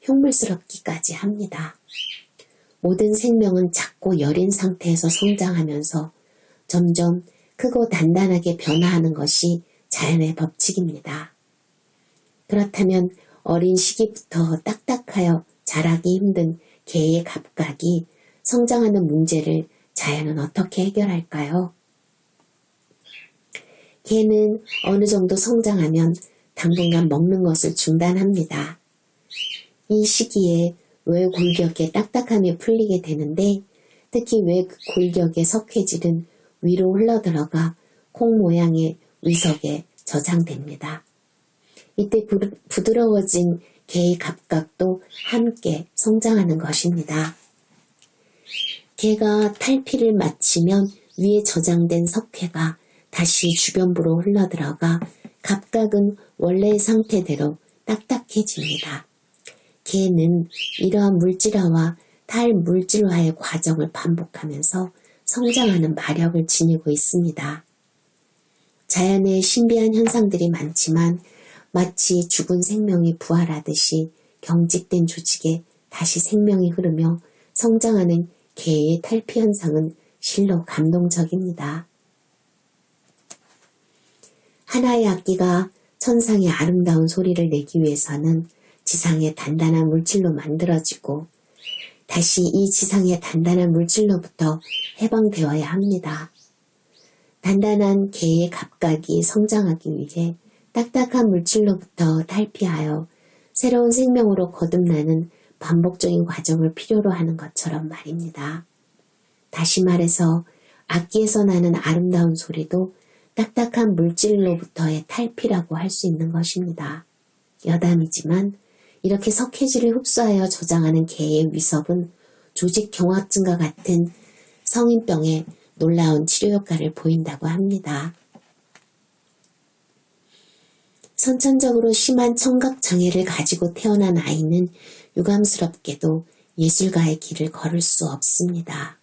흉물스럽기까지 합니다. 모든 생명은 작고 여린 상태에서 성장하면서 점점 크고 단단하게 변화하는 것이 자연의 법칙입니다. 그렇다면 어린 시기부터 딱딱하여 자라기 힘든 개의 감각이 성장하는 문제를 자연은 어떻게 해결할까요? 개는 어느 정도 성장하면 당분간 먹는 것을 중단합니다. 이 시기에 외 골격의 딱딱함이 풀리게 되는데 특히 외 골격의 석회질은 위로 흘러들어가 콩 모양의 위석에 저장됩니다. 이때 부드러워진 개의 감각도 함께 성장하는 것입니다. 개가 탈피를 마치면 위에 저장된 석회가 다시 주변부로 흘러들어가 감각은 원래의 상태대로 딱딱해집니다. 개는 이러한 물질화와 탈물질화의 과정을 반복하면서 성장하는 마력을 지니고 있습니다. 자연에 신비한 현상들이 많지만 마치 죽은 생명이 부활하듯이 경직된 조직에 다시 생명이 흐르며 성장하는 개의 탈피 현상은 실로 감동적입니다. 하나의 악기가 천상의 아름다운 소리를 내기 위해서는 지상의 단단한 물질로 만들어지고 다시 이 지상의 단단한 물질로부터 해방되어야 합니다. 단단한 개의 감각이 성장하기 위해 딱딱한 물질로부터 탈피하여 새로운 생명으로 거듭나는 반복적인 과정을 필요로 하는 것처럼 말입니다. 다시 말해서 악기에서 나는 아름다운 소리도 딱딱한 물질로부터의 탈피라고 할 수 있는 것입니다. 여담이지만 이렇게 석회질을 흡수하여 저장하는 개의 위섭은 조직 경화증과 같은 성인병에 놀라운 치료 효과를 보인다고 합니다. 선천적으로 심한 청각장애를 가지고 태어난 아이는 유감스럽게도 예술가의 길을 걸을 수 없습니다.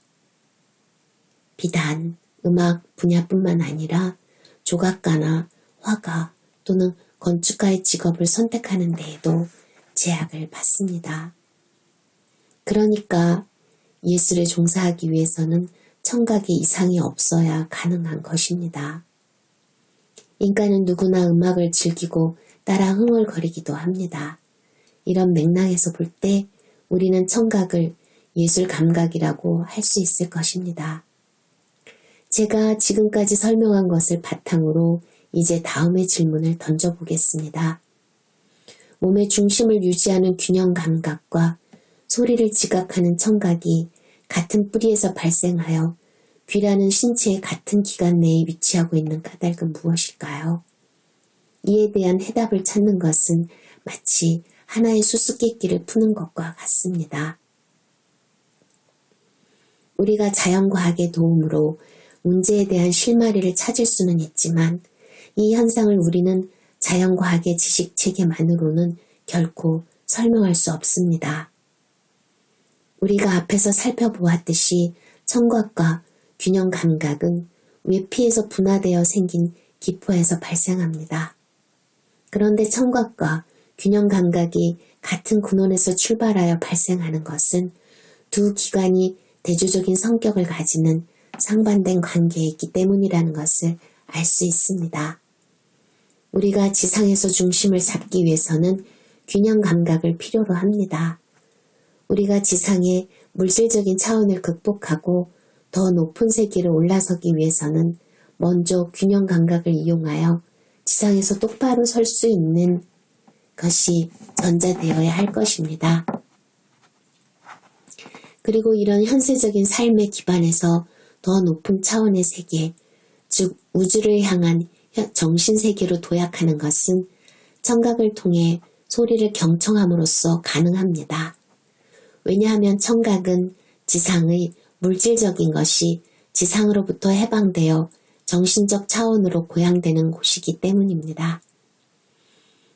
비단 음악 분야뿐만 아니라 조각가나 화가 또는 건축가의 직업을 선택하는 데에도 제약을 받습니다. 그러니까 예술에 종사하기 위해서는 청각의 이상이 없어야 가능한 것입니다. 인간은 누구나 음악을 즐기고 따라 흥얼거리기도 합니다. 이런 맥락에서 볼 때 우리는 청각을 예술 감각이라고 할 수 있을 것입니다. 제가 지금까지 설명한 것을 바탕으로 이제 다음의 질문을 던져보겠습니다. 몸의 중심을 유지하는 균형 감각과 소리를 지각하는 청각이 같은 뿌리에서 발생하여 귀라는 신체의 같은 기관 내에 위치하고 있는 까닭은 무엇일까요? 이에 대한 해답을 찾는 것은 마치 하나의 수수께끼를 푸는 것과 같습니다. 우리가 자연과학의 도움으로 문제에 대한 실마리를 찾을 수는 있지만 이 현상을 우리는 자연과학의 지식체계만으로는 결코 설명할 수 없습니다. 우리가 앞에서 살펴보았듯이 청각과 균형 감각은 외피에서 분화되어 생긴 기포에서 발생합니다. 그런데 청각과 균형 감각이 같은 근원에서 출발하여 발생하는 것은 두 기관이 대조적인 성격을 가지는 상반된 관계에 있기 때문이라는 것을 알 수 있습니다. 우리가 지상에서 중심을 잡기 위해서는 균형 감각을 필요로 합니다. 우리가 지상의 물질적인 차원을 극복하고 더 높은 세계를 올라서기 위해서는 먼저 균형 감각을 이용하여 지상에서 똑바로 설 수 있는 것이 전제되어야 할 것입니다. 그리고 이런 현세적인 삶의 기반에서 더 높은 차원의 세계, 즉 우주를 향한 정신세계로 도약하는 것은 청각을 통해 소리를 경청함으로써 가능합니다. 왜냐하면 청각은 지상의 물질적인 것이 지상으로부터 해방되어 정신적 차원으로 고양되는 곳이기 때문입니다.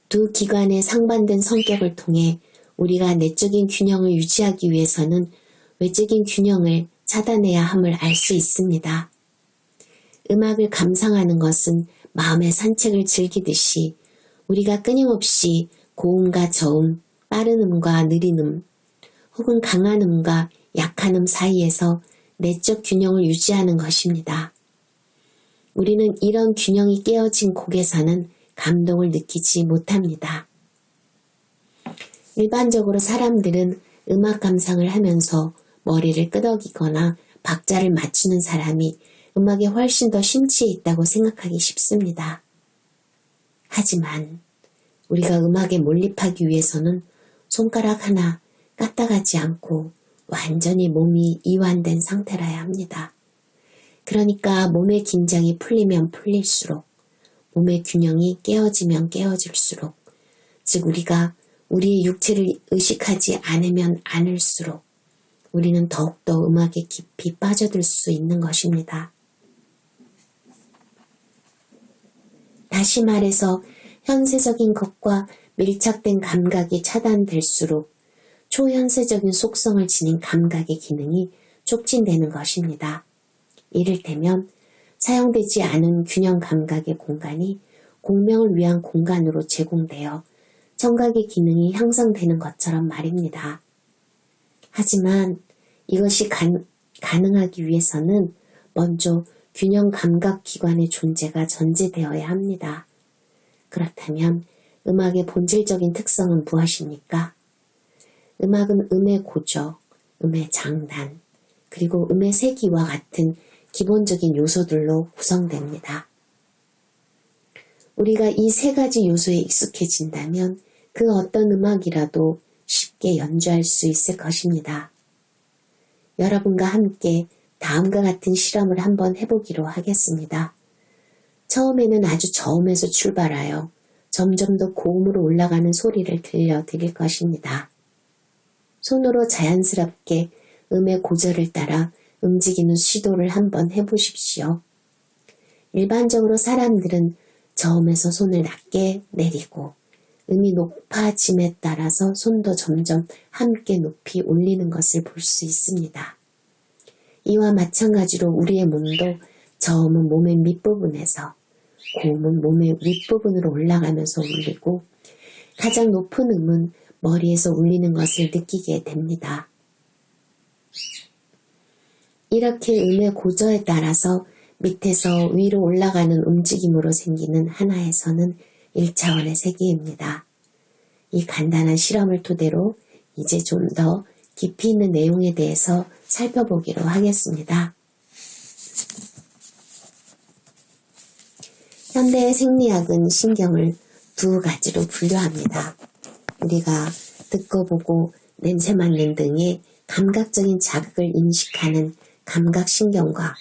두 기관의 상반된 성격을 통해 우리가 내적인 균형을 유지하기 위해서는 외적인 균형을 차단해야 함을 알 수 있습니다. 음악을 감상하는 것은 마음의 산책을 즐기듯이 우리가 끊임없이 고음과 저음, 빠른 음과 느린 음, 혹은 강한 음과 약한 음 사이에서 내적 균형을 유지하는 것입니다. 우리는 이런 균형이 깨어진 곡에서는 감동을 느끼지 못합니다. 일반적으로 사람들은 음악 감상을 하면서 머리를 끄덕이거나 박자를 맞추는 사람이 음악에 훨씬 더 심취해 있다고 생각하기 쉽습니다. 하지만 우리가 음악에 몰입하기 위해서는 손가락 하나 까딱하지 않고 완전히 몸이 이완된 상태라야 합니다. 그러니까 몸의 긴장이 풀리면 풀릴수록, 몸의 균형이 깨어지면 깨어질수록, 즉 우리가 우리의 육체를 의식하지 않으면 않을수록 우리는 더욱더 음악에 깊이 빠져들 수 있는 것입니다. 다시 말해서 현세적인 것과 밀착된 감각이 차단될수록 초현세적인 속성을 지닌 감각의 기능이 촉진되는 것입니다. 이를테면 사용되지 않은 균형 감각의 공간이 공명을 위한 공간으로 제공되어 청각의 기능이 향상되는 것처럼 말입니다. 하지만 이것이 가능하기 위해서는 먼저 균형 감각 기관의 존재가 전제되어야 합니다. 그렇다면 음악의 본질적인 특성은 무엇입니까? 음악은 음의 고적, 음의 장단, 그리고 음의 세기와 같은 기본적인 요소들로 구성됩니다. 우리가 이 세 가지 요소에 익숙해진다면 그 어떤 음악이라도 쉽게 연주할 수 있을 것입니다. 여러분과 함께 다음과 같은 실험을 한번 해보기로 하겠습니다. 처음에는 아주 저음에서 출발하여 점점 더 고음으로 올라가는 소리를 들려드릴 것입니다. 손으로 자연스럽게 음의 고절을 따라 움직이는 시도를 한번 해보십시오. 일반적으로 사람들은 저음에서 손을 낮게 내리고 음이 높아짐에 따라서 손도 점점 함께 높이 올리는 것을 볼 수 있습니다. 이와 마찬가지로 우리의 몸도 저음은 몸의 밑부분에서, 고음은 몸의 윗부분으로 올라가면서 울리고 가장 높은 음은 머리에서 울리는 것을 느끼게 됩니다. 이렇게 음의 고저에 따라서 밑에서 위로 올라가는 움직임으로 생기는 하나의 선은 1차원의 세계입니다. 이 간단한 실험을 토대로 이제 좀 더 깊이 있는 내용에 대해서 살펴보기로 하겠습니다. 현대의 생리학은 신경을 두 가지로 분류합니다. 우리가 듣고 보고 냄새 맡는 등의 감각적인 자극을 인식하는 감각신경과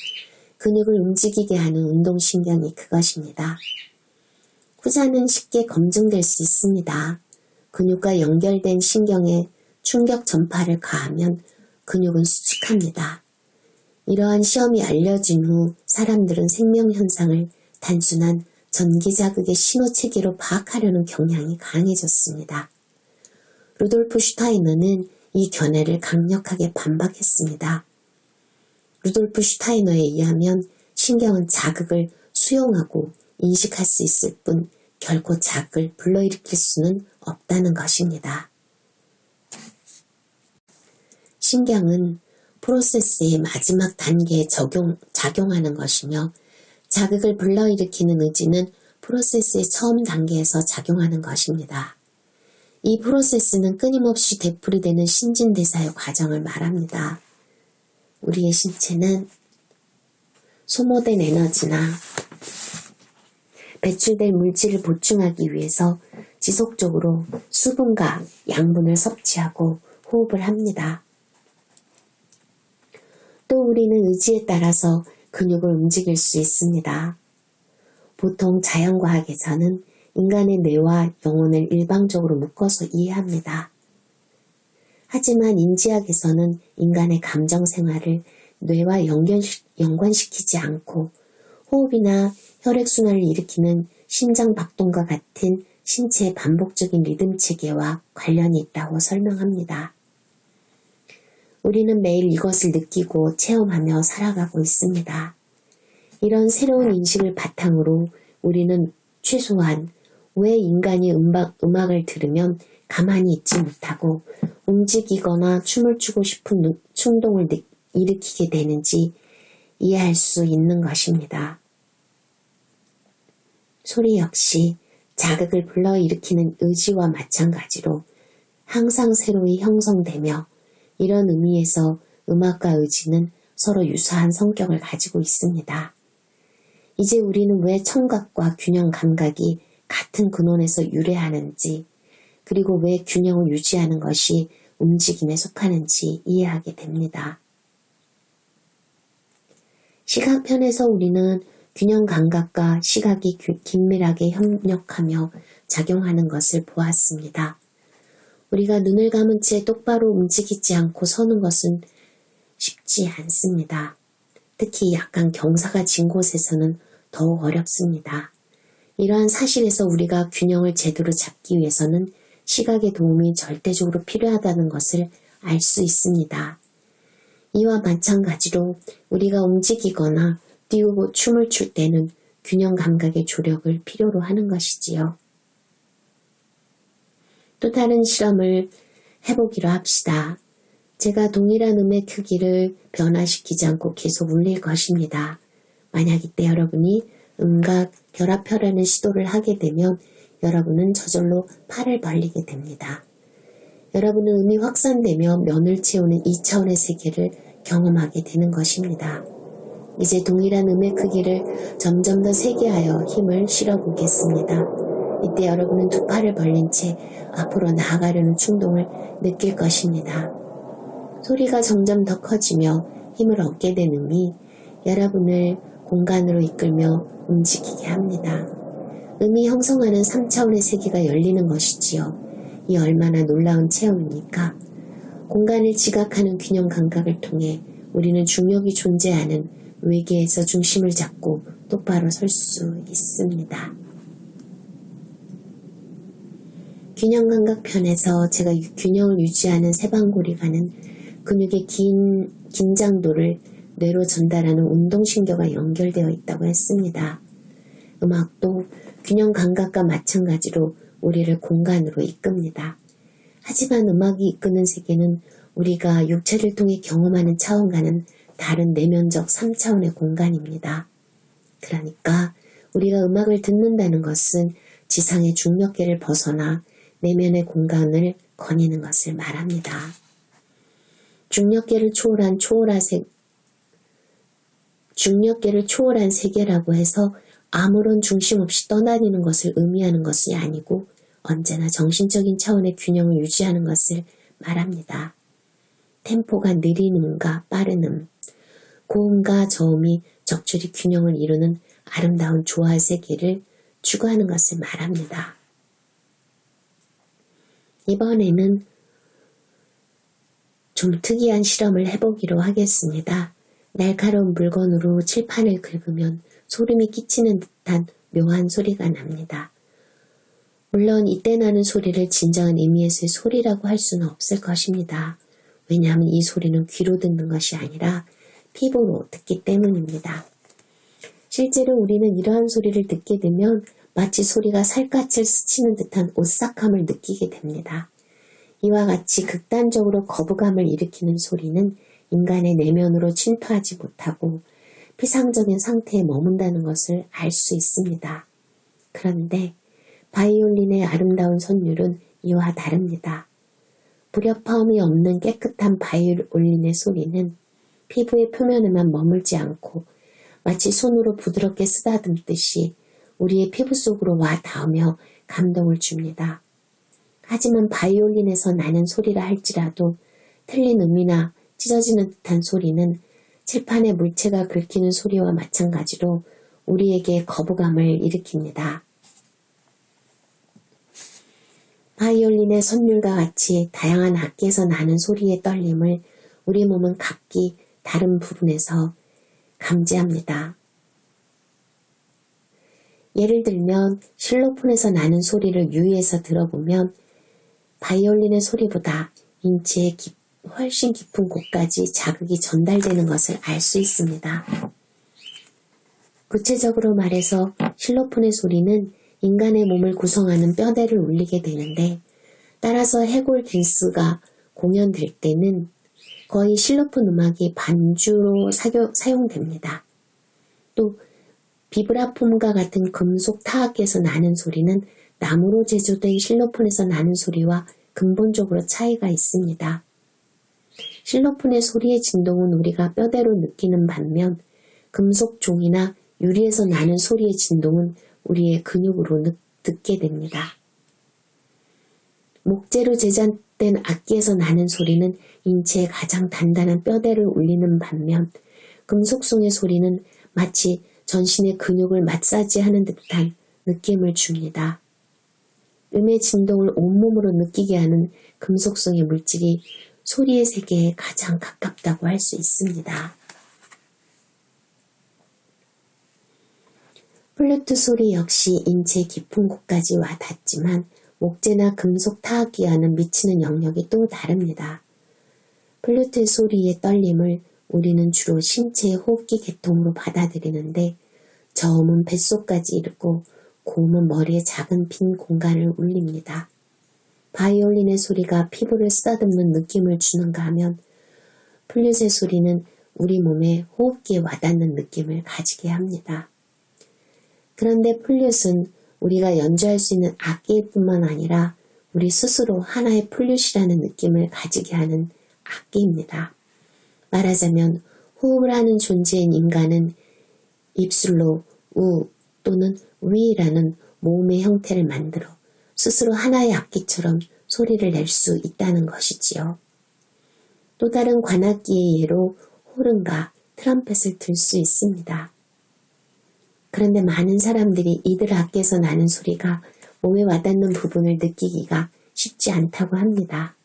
근육을 움직이게 하는 운동신경이 그것입니다. 후자는 쉽게 검증될 수 있습니다. 근육과 연결된 신경에 충격 전파를 가하면 근육은 수축합니다. 이러한 시험이 알려진 후 사람들은 생명현상을 단순한 전기자극의 신호체계로 파악하려는 경향이 강해졌습니다. 루돌프 슈타이너는 이 견해를 강력하게 반박했습니다. 루돌프 슈타이너에 의하면 신경은 자극을 수용하고 인식할 수 있을 뿐 결코 자극을 불러일으킬 수는 없다는 것입니다. 신경은 프로세스의 마지막 단계에 작용하는 것이며 자극을 불러일으키는 의지는 프로세스의 처음 단계에서 작용하는 것입니다. 이 프로세스는 끊임없이 되풀이되는 신진대사의 과정을 말합니다. 우리의 신체는 소모된 에너지나 배출될 물질을 보충하기 위해서 지속적으로 수분과 양분을 섭취하고 호흡을 합니다. 또 우리는 의지에 따라서 근육을 움직일 수 있습니다. 보통 자연과학에서는 인간의 뇌와 영혼을 일방적으로 묶어서 이해합니다. 하지만 인지학에서는 인간의 감정생활을 뇌와 연관시키지 않고 호흡이나 혈액순환을 일으키는 심장박동과 같은 신체의 반복적인 리듬 체계와 관련이 있다고 설명합니다. 우리는 매일 이것을 느끼고 체험하며 살아가고 있습니다. 이런 새로운 인식을 바탕으로 우리는 최소한 왜 인간이 음악을 들으면 가만히 있지 못하고 움직이거나 춤을 추고 싶은 충동을 일으키게 되는지 이해할 수 있는 것입니다. 소리 역시 자극을 불러일으키는 의지와 마찬가지로 항상 새로이 형성되며 이런 의미에서 음악과 의지는 서로 유사한 성격을 가지고 있습니다. 이제 우리는 왜 청각과 균형 감각이 같은 근원에서 유래하는지, 그리고 왜 균형을 유지하는 것이 움직임에 속하는지 이해하게 됩니다. 시각편에서 우리는 균형 감각과 시각이 긴밀하게 협력하며 작용하는 것을 보았습니다. 우리가 눈을 감은 채 똑바로 움직이지 않고 서는 것은 쉽지 않습니다. 특히 약간 경사가 진 곳에서는 더욱 어렵습니다. 이러한 사실에서 우리가 균형을 제대로 잡기 위해서는 시각의 도움이 절대적으로 필요하다는 것을 알 수 있습니다. 이와 마찬가지로 우리가 움직이거나 뛰고 춤을 출 때는 균형 감각의 조력을 필요로 하는 것이지요. 또 다른 실험을 해보기로 합시다. 제가 동일한 음의 크기를 변화시키지 않고 계속 울릴 것입니다. 만약 이때 여러분이 음과 결합하려는 시도를 하게 되면 여러분은 저절로 팔을 벌리게 됩니다. 여러분은 음이 확산되며 면을 채우는 2차원의 세계를 경험하게 되는 것입니다. 이제 동일한 음의 크기를 점점 더 세게 하여 힘을 실어보겠습니다. 이때 여러분은 두 팔을 벌린 채 앞으로 나아가려는 충동을 느낄 것입니다. 소리가 점점 더 커지며 힘을 얻게 된 음이 여러분을 공간으로 이끌며 움직이게 합니다. 음이 형성하는 3차원의 세계가 열리는 것이지요. 이 얼마나 놀라운 체험입니까? 공간을 지각하는 균형 감각을 통해 우리는 중력이 존재하는 외계에서 중심을 잡고 똑바로 설 수 있습니다. 균형 감각 편에서 제가 균형을 유지하는 세방고리가는 근육의 긴장도를 뇌로 전달하는 운동신경과 연결되어 있다고 했습니다. 음악도 균형 감각과 마찬가지로 우리를 공간으로 이끕니다. 하지만 음악이 이끄는 세계는 우리가 육체를 통해 경험하는 차원과는 다른 내면적 3차원의 공간입니다. 그러니까 우리가 음악을 듣는다는 것은 지상의 중력계를 벗어나 내면의 공간을 거니는 것을 말합니다. 중력계를 초월한 세계라고 해서 아무런 중심 없이 떠다니는 것을 의미하는 것이 아니고 언제나 정신적인 차원의 균형을 유지하는 것을 말합니다. 템포가 느린 음과 빠른 음, 고음과 저음이 적절히 균형을 이루는 아름다운 조화 세계를 추구하는 것을 말합니다. 이번에는 좀 특이한 실험을 해보기로 하겠습니다. 날카로운 물건으로 칠판을 긁으면 소름이 끼치는 듯한 묘한 소리가 납니다. 물론 이때 나는 소리를 진정한 의미에서의 소리라고 할 수는 없을 것입니다. 왜냐하면 이 소리는 귀로 듣는 것이 아니라 피부로 듣기 때문입니다. 실제로 우리는 이러한 소리를 듣게 되면 마치 소리가 살갗을 스치는 듯한 오싹함을 느끼게 됩니다. 이와 같이 극단적으로 거부감을 일으키는 소리는 인간의 내면으로 침투하지 못하고 피상적인 상태에 머문다는 것을 알 수 있습니다. 그런데 바이올린의 아름다운 선율은 이와 다릅니다. 불협화음이 없는 깨끗한 바이올린의 소리는 피부의 표면에만 머물지 않고 마치 손으로 부드럽게 쓰다듬듯이 우리의 피부 속으로 와 닿으며 감동을 줍니다. 하지만 바이올린에서 나는 소리라 할지라도 틀린 음이나 찢어지는 듯한 소리는 칠판의 물체가 긁히는 소리와 마찬가지로 우리에게 거부감을 일으킵니다. 바이올린의 선율과 같이 다양한 악기에서 나는 소리의 떨림을 우리 몸은 각기 다른 부분에서 감지합니다. 예를 들면 실로폰에서 나는 소리를 유의해서 들어보면 바이올린의 소리보다 인체의 훨씬 깊은 곳까지 자극이 전달되는 것을 알 수 있습니다. 구체적으로 말해서 실로폰의 소리는 인간의 몸을 구성하는 뼈대를 울리게 되는데 따라서 해골 댄스가 공연될 때는 거의 실로폰 음악이 반주로 사용됩니다. 또 비브라폼과 같은 금속 타악기에서 나는 소리는 나무로 제조된 실로폰에서 나는 소리와 근본적으로 차이가 있습니다. 실로폰의 소리의 진동은 우리가 뼈대로 느끼는 반면 금속 종이나 유리에서 나는 소리의 진동은 우리의 근육으로 듣게 됩니다. 목재로 제작된 악기에서 나는 소리는 인체의 가장 단단한 뼈대를 울리는 반면 금속송의 소리는 마치 전신의 근육을 마사지하는 듯한 느낌을 줍니다. 음의 진동을 온몸으로 느끼게 하는 금속성의 물질이 소리의 세계에 가장 가깝다고 할 수 있습니다. 플루트 소리 역시 인체 깊은 곳까지 와 닿지만 목재나 금속 타악기와는 미치는 영역이 또 다릅니다. 플루트의 소리의 떨림을 우리는 주로 신체의 호흡기 계통으로 받아들이는데 저음은 뱃속까지 이르고 고음은 머리의 작은 빈 공간을 울립니다. 바이올린의 소리가 피부를 쓰다듬는 느낌을 주는가 하면 플룻의 소리는 우리 몸의 호흡기에 와닿는 느낌을 가지게 합니다. 그런데 플룻은 우리가 연주할 수 있는 악기일 뿐만 아니라 우리 스스로 하나의 플룻이라는 느낌을 가지게 하는 악기입니다. 말하자면 호흡을 하는 존재인 인간은 입술로 우 또는 위라는 모음의 형태를 만들어 스스로 하나의 악기처럼 소리를 낼 수 있다는 것이지요. 또 다른 관악기의 예로 호른과 트럼펫을 들 수 있습니다. 그런데 많은 사람들이 이들 악기에서 나는 소리가 몸에 와닿는 부분을 느끼기가 쉽지 않다고 합니다.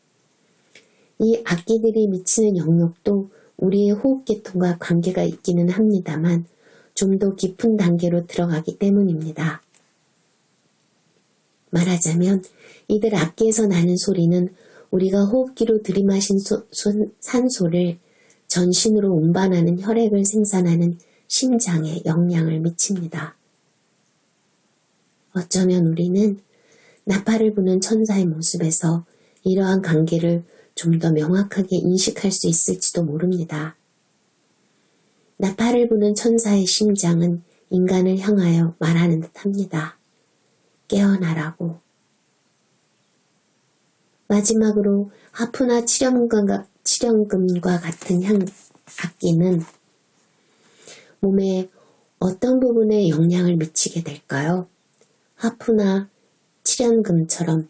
이 악기들이 미치는 영역도 우리의 호흡계통과 관계가 있기는 합니다만 좀 더 깊은 단계로 들어가기 때문입니다. 말하자면 이들 악기에서 나는 소리는 우리가 호흡기로 들이마신 산소를 전신으로 운반하는 혈액을 생산하는 심장에 영향을 미칩니다. 어쩌면 우리는 나팔을 부는 천사의 모습에서 이러한 관계를 좀 더 명확하게 인식할 수 있을지도 모릅니다. 나팔을 부는 천사의 심장은 인간을 향하여 말하는 듯합니다. 깨어나라고. 마지막으로 하프나 칠연금과 같은 악기는 몸에 어떤 부분에 영향을 미치게 될까요? 하프나 칠연금처럼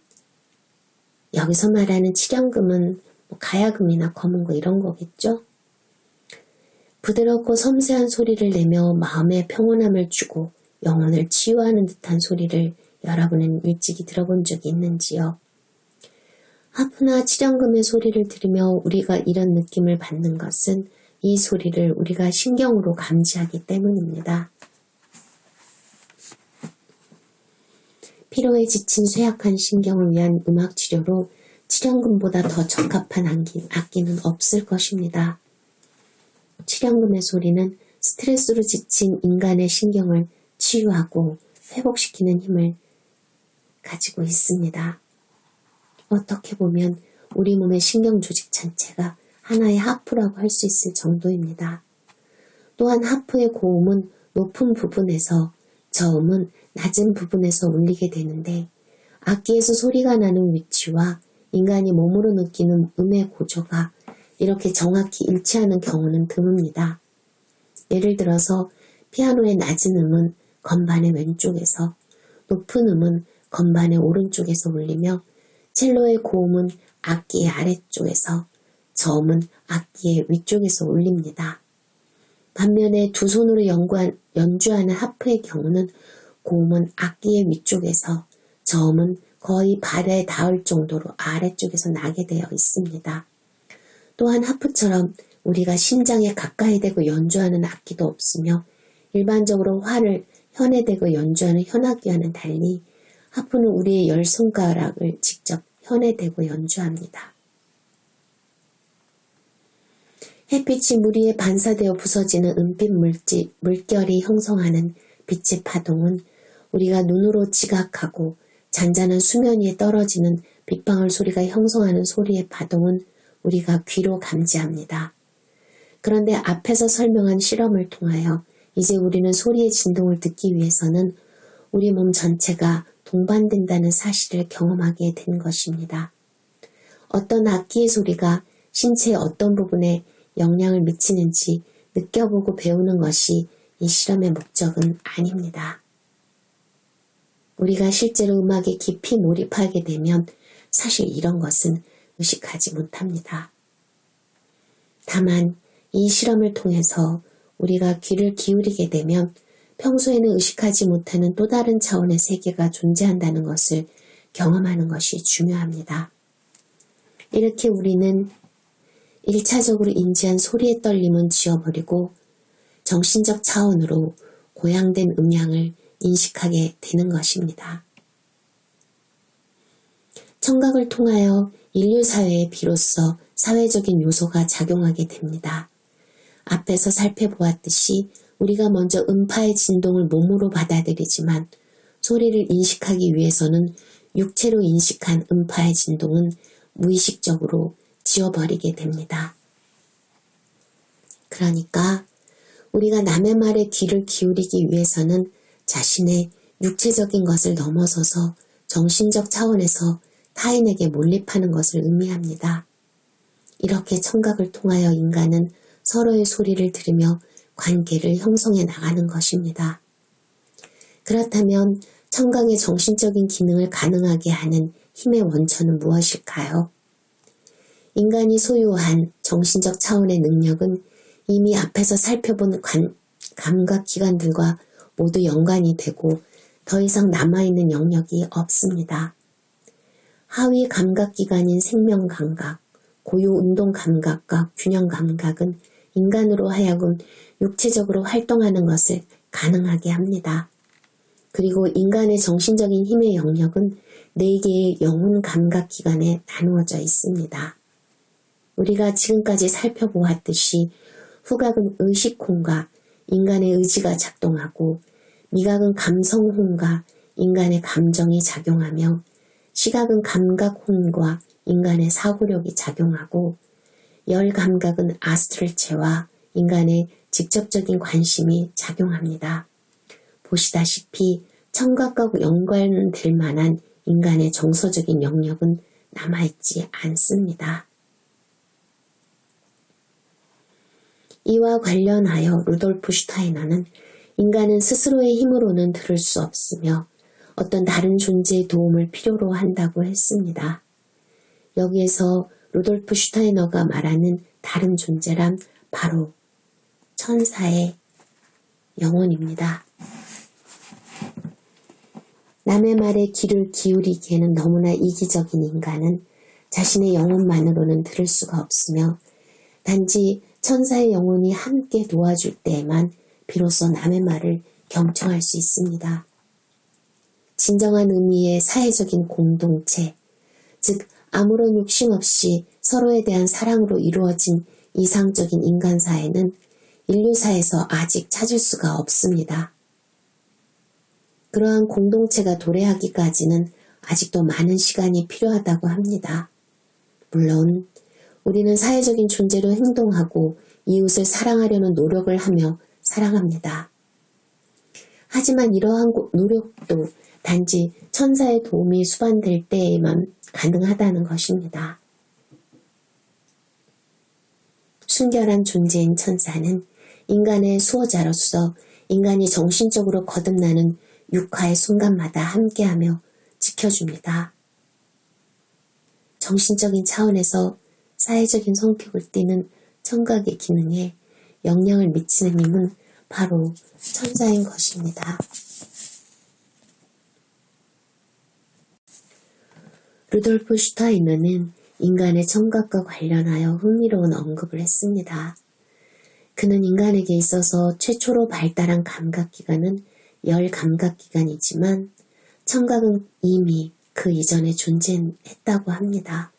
여기서 말하는 칠연금은 가야금이나 검은고 이런 거겠죠? 부드럽고 섬세한 소리를 내며 마음의 평온함을 주고 영혼을 치유하는 듯한 소리를 여러분은 일찍이 들어본 적이 있는지요? 하프나 칠연금의 소리를 들으며 우리가 이런 느낌을 받는 것은 이 소리를 우리가 신경으로 감지하기 때문입니다. 피로에 지친 쇠약한 신경을 위한 음악 치료로 칠연금보다 더 적합한 악기는 없을 것입니다. 칠연금의 소리는 스트레스로 지친 인간의 신경을 치유하고 회복시키는 힘을 가지고 있습니다. 어떻게 보면 우리 몸의 신경 조직 전체가 하나의 하프라고 할 수 있을 정도입니다. 또한 하프의 고음은 높은 부분에서 저음은 낮은 부분에서 울리게 되는데 악기에서 소리가 나는 위치와 인간이 몸으로 느끼는 음의 고조가 이렇게 정확히 일치하는 경우는 드뭅니다. 예를 들어서 피아노의 낮은 음은 건반의 왼쪽에서 높은 음은 건반의 오른쪽에서 울리며 첼로의 고음은 악기의 아래쪽에서 저음은 악기의 위쪽에서 울립니다. 반면에 두 손으로 연주하는 하프의 경우는 고음은 악기의 위쪽에서 저음은 거의 발에 닿을 정도로 아래쪽에서 나게 되어 있습니다. 또한 하프처럼 우리가 심장에 가까이 대고 연주하는 악기도 없으며 일반적으로 활을 현에 대고 연주하는 현악기와는 달리 하프는 우리의 열 손가락을 직접 현에 대고 연주합니다. 햇빛이 물 위에 반사되어 부서지는 은빛 물결이 형성하는 빛의 파동은 우리가 눈으로 지각하고 잔잔한 수면 위에 떨어지는 빗방울 소리가 형성하는 소리의 파동은 우리가 귀로 감지합니다. 그런데 앞에서 설명한 실험을 통하여 이제 우리는 소리의 진동을 듣기 위해서는 우리 몸 전체가 동반된다는 사실을 경험하게 된 것입니다. 어떤 악기의 소리가 신체의 어떤 부분에 영향을 미치는지 느껴보고 배우는 것이 이 실험의 목적은 아닙니다. 우리가 실제로 음악에 깊이 몰입하게 되면 사실 이런 것은 의식하지 못합니다. 다만 이 실험을 통해서 우리가 귀를 기울이게 되면 평소에는 의식하지 못하는 또 다른 차원의 세계가 존재한다는 것을 경험하는 것이 중요합니다. 이렇게 우리는 1차적으로 인지한 소리의 떨림은 지워버리고 정신적 차원으로 고양된 음향을 인식하게 되는 것입니다. 청각을 통하여 인류 사회에 비로소 사회적인 요소가 작용하게 됩니다. 앞에서 살펴보았듯이 우리가 먼저 음파의 진동을 몸으로 받아들이지만 소리를 인식하기 위해서는 육체로 인식한 음파의 진동은 무의식적으로 지워버리게 됩니다. 그러니까 우리가 남의 말에 귀를 기울이기 위해서는 자신의 육체적인 것을 넘어서서 정신적 차원에서 타인에게 몰입하는 것을 의미합니다. 이렇게 청각을 통하여 인간은 서로의 소리를 들으며 관계를 형성해 나가는 것입니다. 그렇다면 청각의 정신적인 기능을 가능하게 하는 힘의 원천은 무엇일까요? 인간이 소유한 정신적 차원의 능력은 이미 앞에서 살펴본 감각기관들과 모두 연관이 되고 더 이상 남아있는 영역이 없습니다. 하위 감각기관인 생명감각, 고유운동감각과 균형감각은 인간으로 하여금 육체적으로 활동하는 것을 가능하게 합니다. 그리고 인간의 정신적인 힘의 영역은 4개의 영혼 감각기관에 나누어져 있습니다. 우리가 지금까지 살펴보았듯이 후각은 의식혼과 인간의 의지가 작동하고 미각은 감성혼과 인간의 감정이 작용하며 시각은 감각혼과 인간의 사고력이 작용하고 열감각은 아스트랄체와 인간의 직접적인 관심이 작용합니다. 보시다시피 청각과 연관될 만한 인간의 정서적인 영역은 남아있지 않습니다. 이와 관련하여 루돌프 슈타이너는 인간은 스스로의 힘으로는 들을 수 없으며 어떤 다른 존재의 도움을 필요로 한다고 했습니다. 여기에서 루돌프 슈타이너가 말하는 다른 존재란 바로 천사의 영혼입니다. 남의 말에 귀를 기울이기에는 너무나 이기적인 인간은 자신의 영혼만으로는 들을 수가 없으며 단지 천사의 영혼이 함께 도와줄 때에만 비로소 남의 말을 경청할 수 있습니다. 진정한 의미의 사회적인 공동체, 즉 아무런 욕심 없이 서로에 대한 사랑으로 이루어진 이상적인 인간사회는 인류사에서 아직 찾을 수가 없습니다. 그러한 공동체가 도래하기까지는 아직도 많은 시간이 필요하다고 합니다. 물론 우리는 사회적인 존재로 행동하고 이웃을 사랑하려는 노력을 하며 사랑합니다. 하지만 이러한 노력도 단지 천사의 도움이 수반될 때에만 가능하다는 것입니다. 순결한 존재인 천사는 인간의 수호자로서 인간이 정신적으로 거듭나는 육화의 순간마다 함께하며 지켜줍니다. 정신적인 차원에서 사회적인 성격을 띠는 청각의 기능에 영향을 미치는 힘은 바로 천사인 것입니다. 루돌프 슈타이너는 인간의 청각과 관련하여 흥미로운 언급을 했습니다. 그는 인간에게 있어서 최초로 발달한 감각기관은 열 감각기관이지만 청각은 이미 그 이전에 존재했다고 합니다.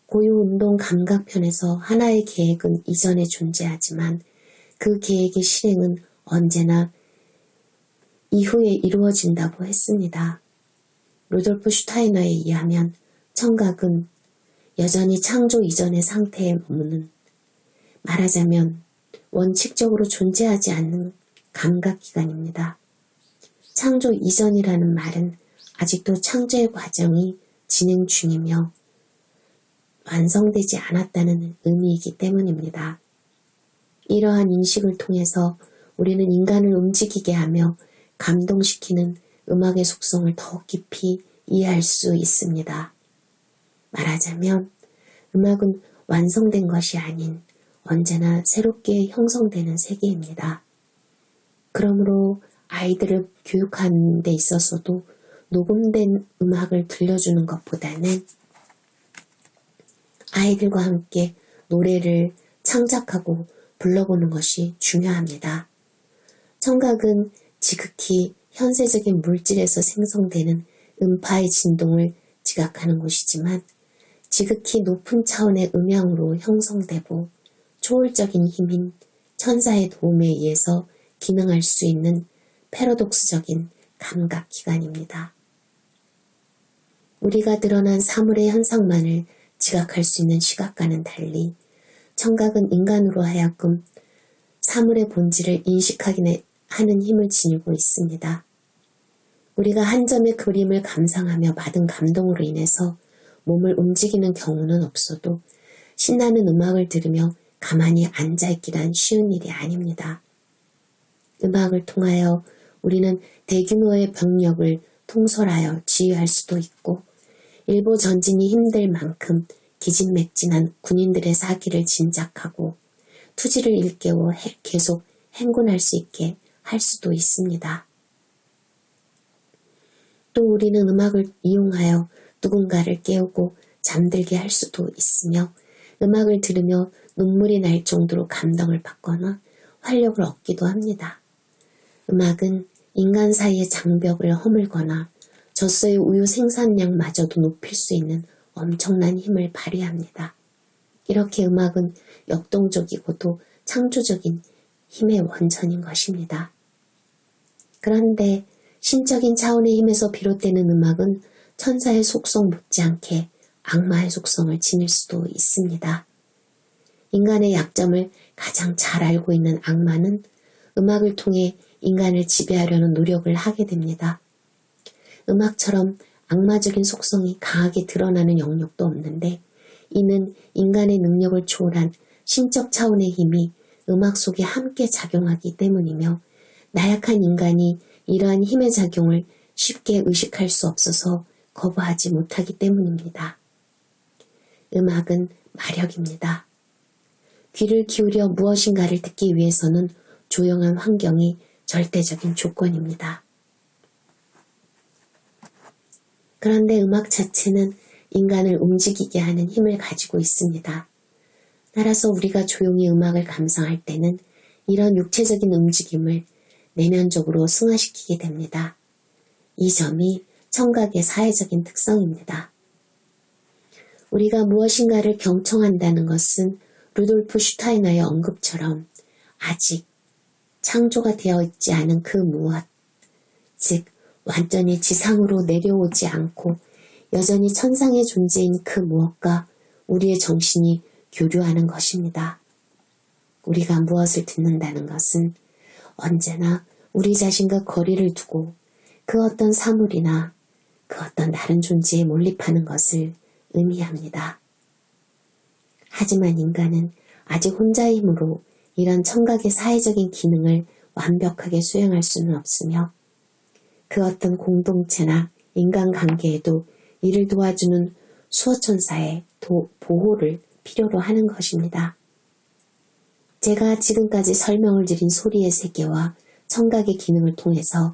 고유운동 감각편에서 하나의 계획은 이전에 존재하지만 그 계획의 실행은 언제나 이후에 이루어진다고 했습니다. 루돌프 슈타이너에 의하면 청각은 여전히 창조 이전의 상태에 머무는, 말하자면 원칙적으로 존재하지 않는 감각기관입니다. 창조 이전이라는 말은 아직도 창조의 과정이 진행 중이며 완성되지 않았다는 의미이기 때문입니다. 이러한 인식을 통해서 우리는 인간을 움직이게 하며 감동시키는 음악의 속성을 더 깊이 이해할 수 있습니다. 말하자면 음악은 완성된 것이 아닌 언제나 새롭게 형성되는 세계입니다. 그러므로 아이들을 교육하는 데 있어서도 녹음된 음악을 들려주는 것보다는 아이들과 함께 노래를 창작하고 불러보는 것이 중요합니다. 청각은 지극히 현세적인 물질에서 생성되는 음파의 진동을 지각하는 곳이지만 지극히 높은 차원의 음향으로 형성되고 초월적인 힘인 천사의 도움에 의해서 기능할 수 있는 패러독스적인 감각기관입니다. 우리가 드러난 사물의 현상만을 지각할 수 있는 시각과는 달리 청각은 인간으로 하여금 사물의 본질을 인식하게 하는 힘을 지니고 있습니다. 우리가 한 점의 그림을 감상하며 받은 감동으로 인해서 몸을 움직이는 경우는 없어도 신나는 음악을 들으며 가만히 앉아있기란 쉬운 일이 아닙니다. 음악을 통하여 우리는 대규모의 병력을 통솔하여 지휘할 수도 있고 일부 전진이 힘들 만큼 기진맥진한 군인들의 사기를 진작하고 투지를 일깨워 계속 행군할 수 있게 할 수도 있습니다. 또 우리는 음악을 이용하여 누군가를 깨우고 잠들게 할 수도 있으며 음악을 들으며 눈물이 날 정도로 감동을 받거나 활력을 얻기도 합니다. 음악은 인간 사이의 장벽을 허물거나 젖소의 우유 생산량마저도 높일 수 있는 엄청난 힘을 발휘합니다. 이렇게 음악은 역동적이고도 창조적인 힘의 원천인 것입니다. 그런데 신적인 차원의 힘에서 비롯되는 음악은 천사의 속성 못지않게 악마의 속성을 지닐 수도 있습니다. 인간의 약점을 가장 잘 알고 있는 악마는 음악을 통해 인간을 지배하려는 노력을 하게 됩니다. 음악처럼 악마적인 속성이 강하게 드러나는 영역도 없는데 이는 인간의 능력을 초월한 신적 차원의 힘이 음악 속에 함께 작용하기 때문이며 나약한 인간이 이러한 힘의 작용을 쉽게 의식할 수 없어서 거부하지 못하기 때문입니다. 음악은 마력입니다. 귀를 기울여 무엇인가를 듣기 위해서는 조용한 환경이 절대적인 조건입니다. 그런데 음악 자체는 인간을 움직이게 하는 힘을 가지고 있습니다. 따라서 우리가 조용히 음악을 감상할 때는 이런 육체적인 움직임을 내면적으로 승화시키게 됩니다. 이 점이 청각의 사회적인 특성입니다. 우리가 무엇인가를 경청한다는 것은 루돌프 슈타이너의 언급처럼 아직 창조가 되어 있지 않은 그 무엇, 즉 완전히 지상으로 내려오지 않고 여전히 천상의 존재인 그 무엇과 우리의 정신이 교류하는 것입니다. 우리가 무엇을 듣는다는 것은 언제나 우리 자신과 거리를 두고 그 어떤 사물이나 그 어떤 다른 존재에 몰입하는 것을 의미합니다. 하지만 인간은 아직 혼자의 힘으로 이런 청각의 사회적인 기능을 완벽하게 수행할 수는 없으며 그 어떤 공동체나 인간관계에도 이를 도와주는 수호천사의 보호를 필요로 하는 것입니다. 제가 지금까지 설명을 드린 소리의 세계와 청각의 기능을 통해서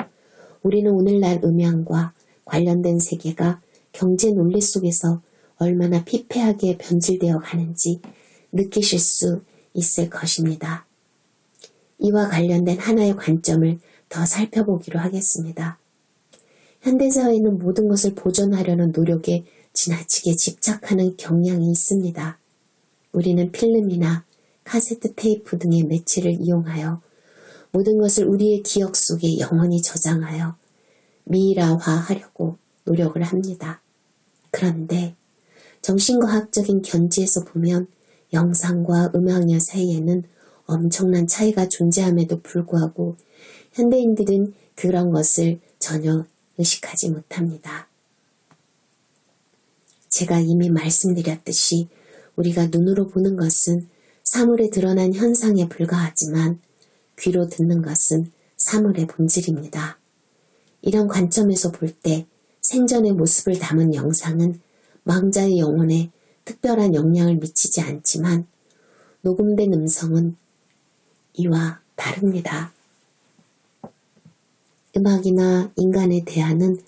우리는 오늘날 음향과 관련된 세계가 경제 논리 속에서 얼마나 피폐하게 변질되어 가는지 느끼실 수 있을 것입니다. 이와 관련된 하나의 관점을 더 살펴보기로 하겠습니다. 현대사회는 모든 것을 보존하려는 노력에 지나치게 집착하는 경향이 있습니다. 우리는 필름이나 카세트 테이프 등의 매체를 이용하여 모든 것을 우리의 기억 속에 영원히 저장하여 미라화하려고 노력을 합니다. 그런데 정신과학적인 견지에서 보면 영상과 음악의 사이에는 엄청난 차이가 존재함에도 불구하고 현대인들은 그런 것을 전혀 의식하지 못합니다. 제가 이미 말씀드렸듯이 우리가 눈으로 보는 것은 사물에 드러난 현상에 불과하지만 귀로 듣는 것은 사물의 본질입니다. 이런 관점에서 볼 때 생전의 모습을 담은 영상은 망자의 영혼에 특별한 영향을 미치지 않지만 녹음된 음성은 이와 다릅니다. 음악이나 인간의 대화는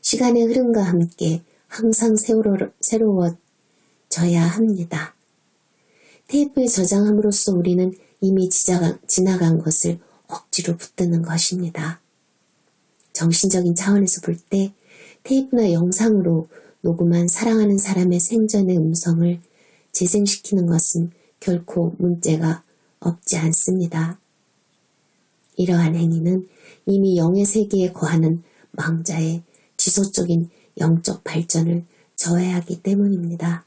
시간의 흐름과 함께 항상 새로워져야 합니다. 테이프에 저장함으로써 우리는 이미 지나간 것을 억지로 붙드는 것입니다. 정신적인 차원에서 볼 때 테이프나 영상으로 녹음한 사랑하는 사람의 생전의 음성을 재생시키는 것은 결코 문제가 없지 않습니다. 이러한 행위는 이미 영의 세계에 거하는 망자의 지속적인 영적 발전을 저해하기 때문입니다.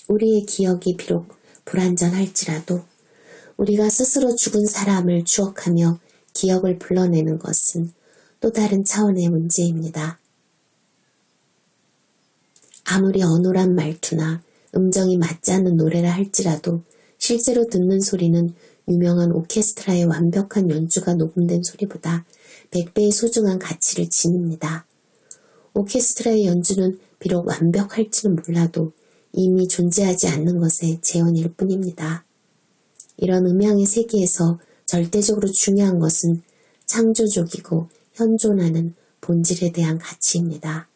우리의 기억이 비록 불완전할지라도 우리가 스스로 죽은 사람을 추억하며 기억을 불러내는 것은 또 다른 차원의 문제입니다. 아무리 어눌한 말투나 음정이 맞지 않는 노래라 할지라도 실제로 듣는 소리는 유명한 오케스트라의 완벽한 연주가 녹음된 소리보다 100배의 소중한 가치를 지닙니다. 오케스트라의 연주는 비록 완벽할지는 몰라도 이미 존재하지 않는 것의 재현일 뿐입니다. 이런 음향의 세계에서 절대적으로 중요한 것은 창조적이고 현존하는 본질에 대한 가치입니다.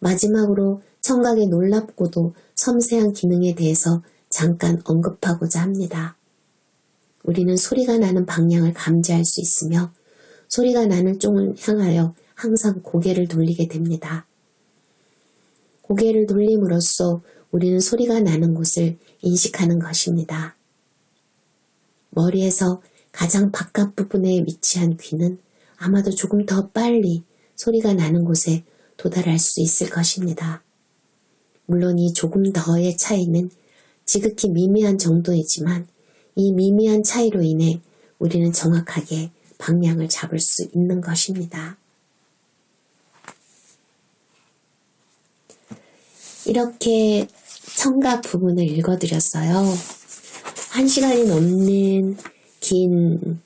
마지막으로 청각의 놀랍고도 섬세한 기능에 대해서 잠깐 언급하고자 합니다. 우리는 소리가 나는 방향을 감지할 수 있으며 소리가 나는 쪽을 향하여 항상 고개를 돌리게 됩니다. 고개를 돌림으로써 우리는 소리가 나는 곳을 인식하는 것입니다. 머리에서 가장 바깥 부분에 위치한 귀는 아마도 조금 더 빨리 소리가 나는 곳에 도달할 수 있을 것입니다. 물론 이 조금 더의 차이는 지극히 미미한 정도이지만 이 미미한 차이로 인해 우리는 정확하게 방향을 잡을 수 있는 것입니다. 이렇게 청각 부분을 읽어드렸어요. 1시간이 넘는 긴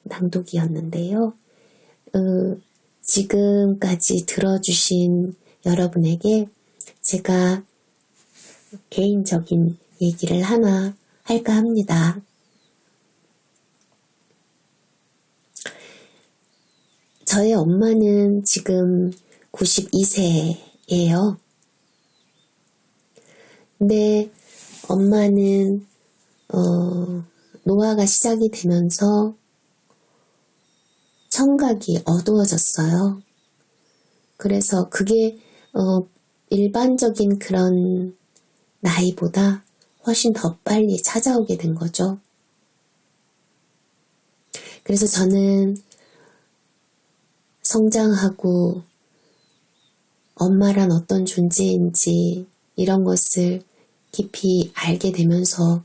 낭독이었는데요. 지금까지 들어주신 여러분에게 제가 개인적인 얘기를 하나 할까 합니다. 저의 엄마는 지금 92세예요. 근데 엄마는 노화가 시작이 되면서 청각이 어두워졌어요. 그래서 그게 일반적인 그런 나이보다 훨씬 더 빨리 찾아오게 된 거죠. 그래서 저는 성장하고 엄마란 어떤 존재인지 이런 것을 깊이 알게 되면서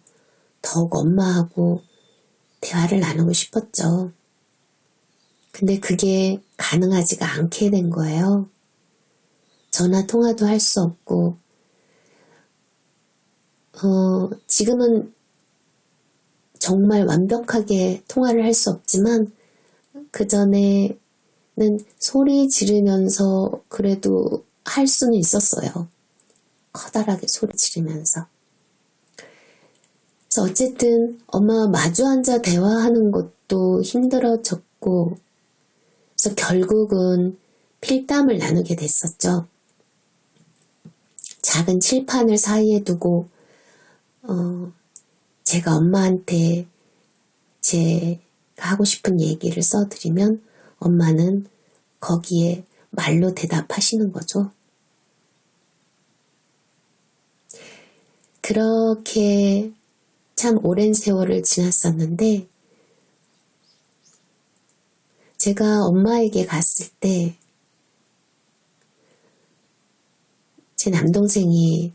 더욱 엄마하고 대화를 나누고 싶었죠. 근데 그게 가능하지가 않게 된 거예요. 전화 통화도 할 수 없고 지금은 정말 완벽하게 통화를 할 수 없지만 그전에는 소리 지르면서 그래도 할 수는 있었어요. 커다랗게 소리 지르면서. 그래서 어쨌든 엄마와 마주 앉아 대화하는 것도 힘들어졌고 그래서 결국은 필담을 나누게 됐었죠. 작은 칠판을 사이에 두고 제가 엄마한테 제가 하고 싶은 얘기를 써드리면 엄마는 거기에 말로 대답하시는 거죠. 그렇게 참 오랜 세월을 지났었는데 제가 엄마에게 갔을 때 제 남동생이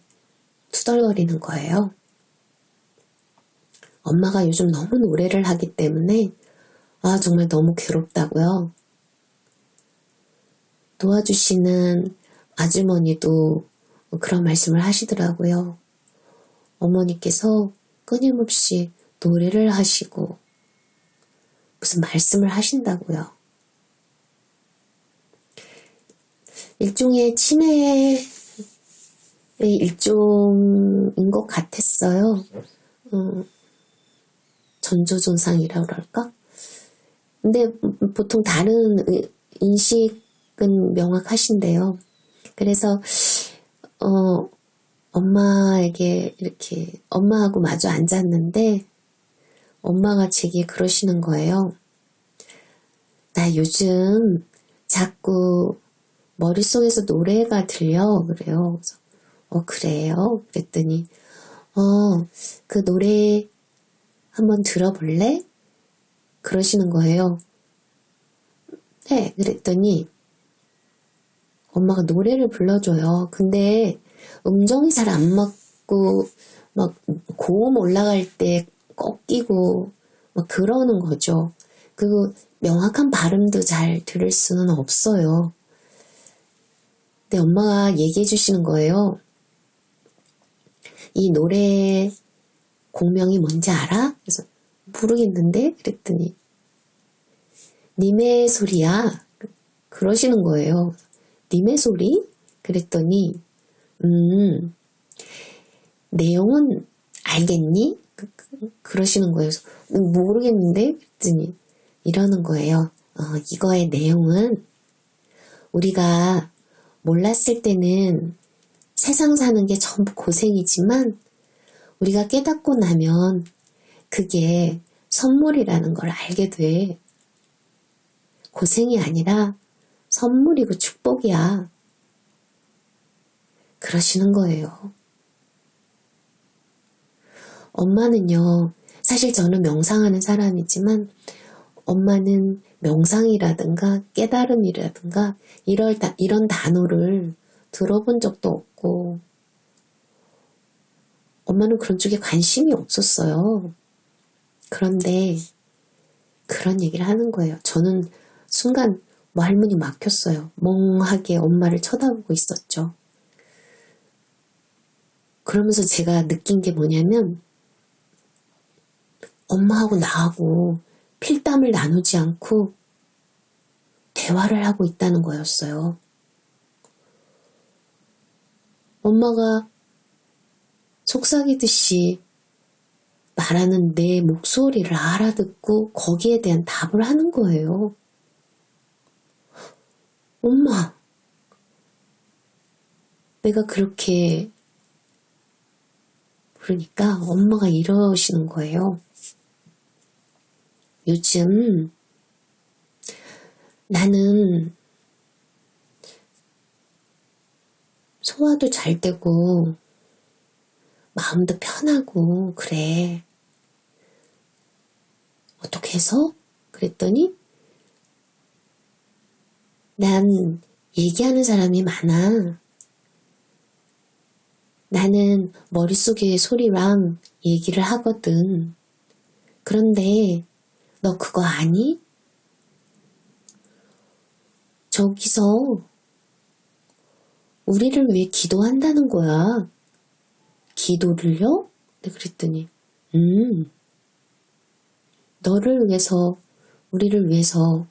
투덜거리는 거예요. 엄마가 요즘 너무 노래를 하기 때문에 정말 너무 괴롭다고요. 도와주시는 아주머니도 그런 말씀을 하시더라고요. 어머니께서 끊임없이 노래를 하시고 무슨 말씀을 하신다고요. 일종의 치매의 일종인 것 같았어요. 전조증상이라고 그럴까? 근데 보통 다른 인식은 명확하신데요. 그래서 엄마에게 이렇게 엄마하고 마주 앉았는데 엄마가 제게 그러시는 거예요. 나 요즘 자꾸 머릿속에서 노래가 들려 그래요. 그래서 그래요? 그랬더니 그 노래 한번 들어볼래? 그러시는 거예요. 네, 그랬더니 엄마가 노래를 불러줘요. 근데 음정이 잘 안 맞고 막 고음 올라갈 때 꺾이고 막 그러는 거죠. 그 명확한 발음도 잘 들을 수는 없어요. 근데 엄마가 얘기해 주시는 거예요. 이 노래 공명이 뭔지 알아? 그래서 모르겠는데? 그랬더니 님의 소리야. 그러시는 거예요. 님의 소리? 그랬더니 내용은 알겠니? 그러시는 거예요. 모르겠는데? 그랬더니 이러는 거예요. 이거의 내용은 우리가 몰랐을 때는 세상 사는 게 전부 고생이지만 우리가 깨닫고 나면 그게 선물이라는 걸 알게 돼. 고생이 아니라 선물이고 축복이야. 그러시는 거예요. 엄마는요, 사실 저는 명상하는 사람이지만 엄마는 명상이라든가 깨달음이라든가 이런 단어를 들어본 적도 없고 엄마는 그런 쪽에 관심이 없었어요. 그런데 그런 얘기를 하는 거예요. 저는 순간 할머니 막혔어요. 멍하게 엄마를 쳐다보고 있었죠. 그러면서 제가 느낀 게 뭐냐면 엄마하고 나하고 필담을 나누지 않고 대화를 하고 있다는 거였어요. 엄마가 속삭이듯이 말하는 내 목소리를 알아듣고 거기에 대한 답을 하는 거예요. 엄마, 내가 그렇게 부르니까 엄마가 이러시는 거예요. 요즘 나는 소화도 잘 되고 마음도 편하고 그래. 어떻게 해서? 그랬더니 난 얘기하는 사람이 많아. 나는 머릿속의 소리랑 얘기를 하거든. 그런데 너 그거 아니? 저기서 우리를 위해 기도한다는 거야. 기도를요? 네, 그랬더니 너를 위해서 우리를 위해서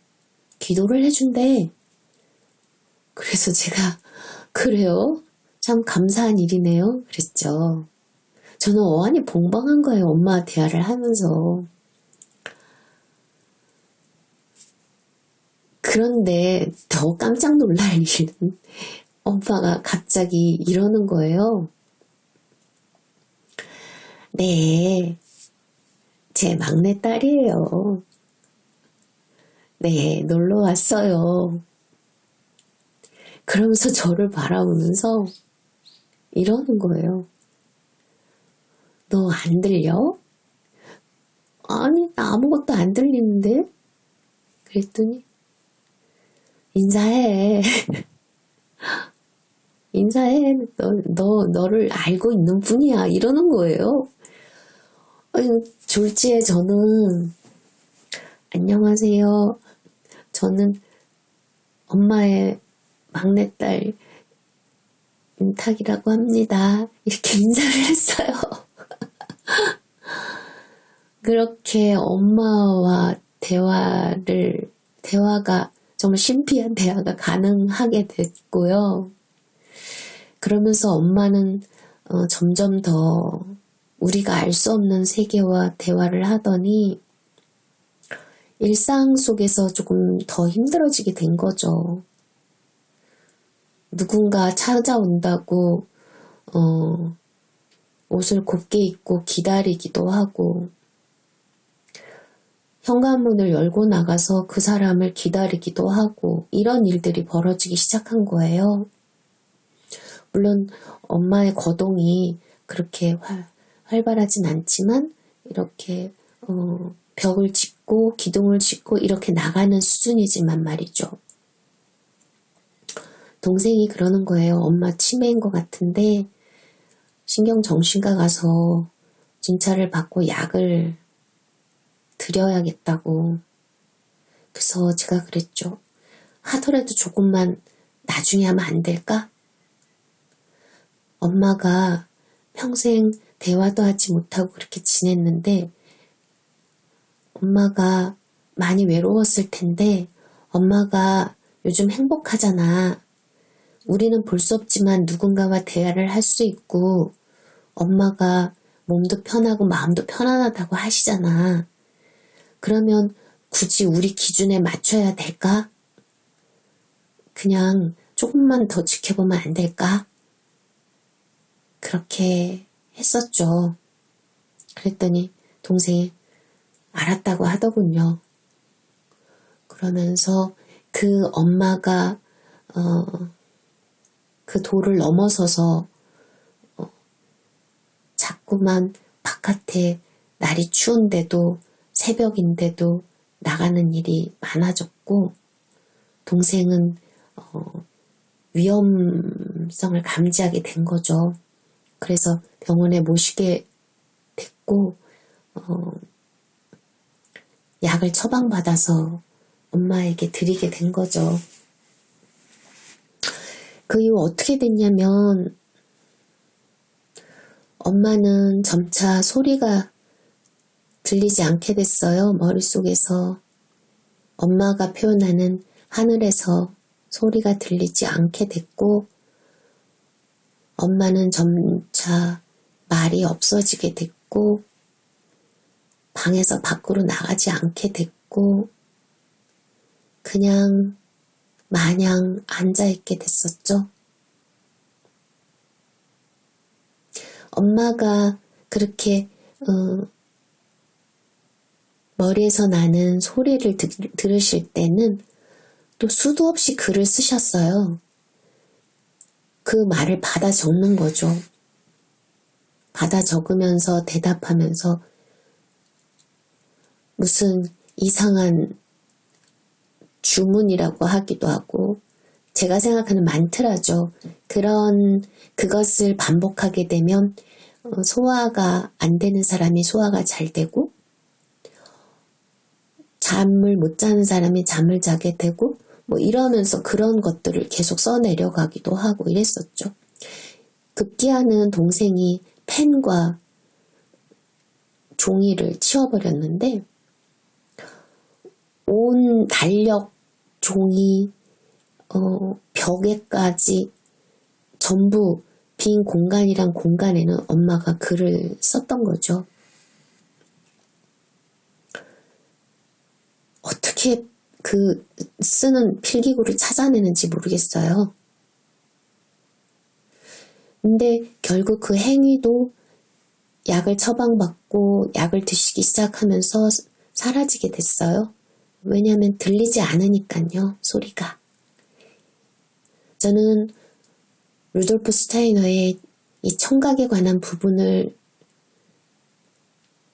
기도를 해준대. 그래서 제가 그래요? 참 감사한 일이네요. 그랬죠. 저는 어안이 봉방한 거예요. 엄마와 대화를 하면서. 그런데 더 깜짝 놀랄 일은 엄마가 갑자기 이러는 거예요. 네, 제 막내딸이에요. 네, 놀러 왔어요. 그러면서 저를 바라보면서 이러는 거예요. 너 안 들려? 아니, 나 아무것도 안 들리는데? 그랬더니 인사해. 인사해. 너를 알고 있는 분이야. 이러는 거예요. 아니, 졸지에 저는 안녕하세요. 저는 엄마의 막내딸 윤탁이라고 합니다. 이렇게 인사를 했어요. 그렇게 엄마와 대화가 정말 신비한 대화가 가능하게 됐고요. 그러면서 엄마는 점점 더 우리가 알 수 없는 세계와 대화를 하더니 일상 속에서 조금 더 힘들어지게 된 거죠. 누군가 찾아온다고 옷을 곱게 입고 기다리기도 하고 현관문을 열고 나가서 그 사람을 기다리기도 하고 이런 일들이 벌어지기 시작한 거예요. 물론 엄마의 거동이 그렇게 활발하진 않지만 이렇게 벽을 짚고 기둥을 짚고 이렇게 나가는 수준이지만 말이죠. 동생이 그러는 거예요. 엄마 치매인 것 같은데 신경정신과 가서 진찰을 받고 약을 드려야겠다고. 그래서 제가 그랬죠. 하더라도 조금만 나중에 하면 안 될까? 엄마가 평생 대화도 하지 못하고 그렇게 지냈는데 엄마가 많이 외로웠을 텐데 엄마가 요즘 행복하잖아. 우리는 볼 수 없지만 누군가와 대화를 할 수 있고 엄마가 몸도 편하고 마음도 편안하다고 하시잖아. 그러면 굳이 우리 기준에 맞춰야 될까? 그냥 조금만 더 지켜보면 안 될까? 그렇게 했었죠. 그랬더니 동생이 알았다고 하더군요. 그러면서 그 엄마가 그 도를 넘어서서 자꾸만 바깥에 날이 추운데도 새벽인데도 나가는 일이 많아졌고 동생은 위험성을 감지하게 된 거죠. 그래서 병원에 모시게 됐고 약을 처방받아서 엄마에게 드리게 된 거죠. 그 이후 어떻게 됐냐면 엄마는 점차 소리가 들리지 않게 됐어요. 머릿속에서 엄마가 표현하는 하늘에서 소리가 들리지 않게 됐고 엄마는 점차 말이 없어지게 됐고 방에서 밖으로 나가지 않게 됐고 그냥 마냥 앉아있게 됐었죠. 엄마가 그렇게 머리에서 나는 소리를 들으실 때는 또 수도 없이 글을 쓰셨어요. 그 말을 받아 적는 거죠. 받아 적으면서 대답하면서 무슨 이상한 주문이라고 하기도 하고 제가 생각하는 만트라죠. 그것을 반복하게 되면 소화가 안 되는 사람이 소화가 잘 되고 잠을 못 자는 사람이 잠을 자게 되고 뭐 이러면서 그런 것들을 계속 써내려가기도 하고 이랬었죠. 급기야는 동생이 펜과 종이를 치워버렸는데 온 달력, 종이, 벽에까지 전부 빈 공간이란 공간에는 엄마가 글을 썼던 거죠. 어떻게 그 쓰는 필기구를 찾아내는지 모르겠어요. 근데 결국 그 행위도 약을 처방받고 약을 드시기 시작하면서 사라지게 됐어요. 왜냐하면 들리지 않으니까요, 소리가. 저는 루돌프 스타이너의 이 청각에 관한 부분을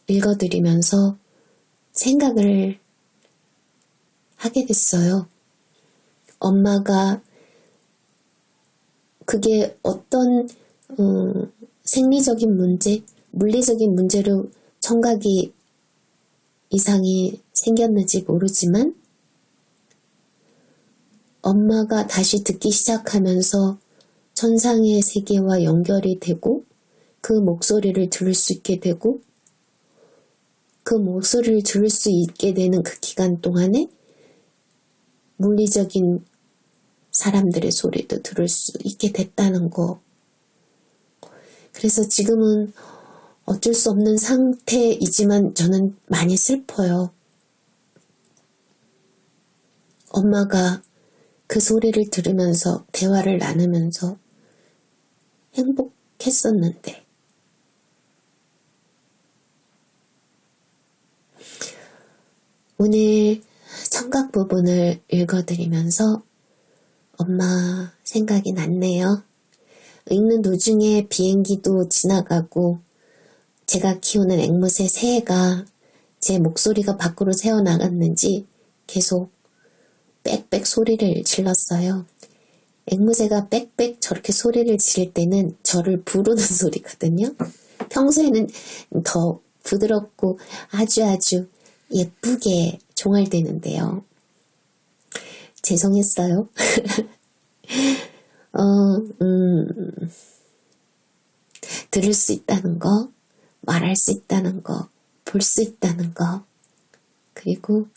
읽어드리면서 생각을 하게 됐어요. 엄마가 그게 어떤 생리적인 문제, 물리적인 문제로 청각이 이상이 생겼는지 모르지만 엄마가 다시 듣기 시작하면서 천상의 세계와 연결이 되고 그 목소리를 들을 수 있게 되고 그 목소리를 들을 수 있게 되는 그 기간 동안에 물리적인 사람들의 소리도 들을 수 있게 됐다는 거. 그래서 지금은 어쩔 수 없는 상태이지만 저는 많이 슬퍼요. 엄마가 그 소리를 들으면서 대화를 나누면서 행복했었는데 오늘 청각 부분을 읽어드리면서 엄마 생각이 났네요. 읽는 도중에 비행기도 지나가고 제가 키우는 앵무새 새가 제 목소리가 밖으로 새어나갔는지 계속 빽빽 소리를 질렀어요. 앵무새가 빽빽 저렇게 소리를 지를 때는 저를 부르는 소리거든요. 평소에는 더 부드럽고 아주 예쁘게 종알대는데요. 죄송했어요. 들을 수 있다는 거, 말할 수 있다는 거, 볼 수 있다는 거, 그리고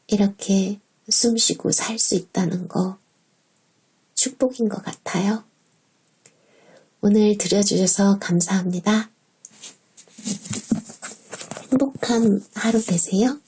이렇게 숨쉬고 살 수 있다는 거 축복인 것 같아요. 오늘 들어주셔서 감사합니다. 행복한 하루 되세요.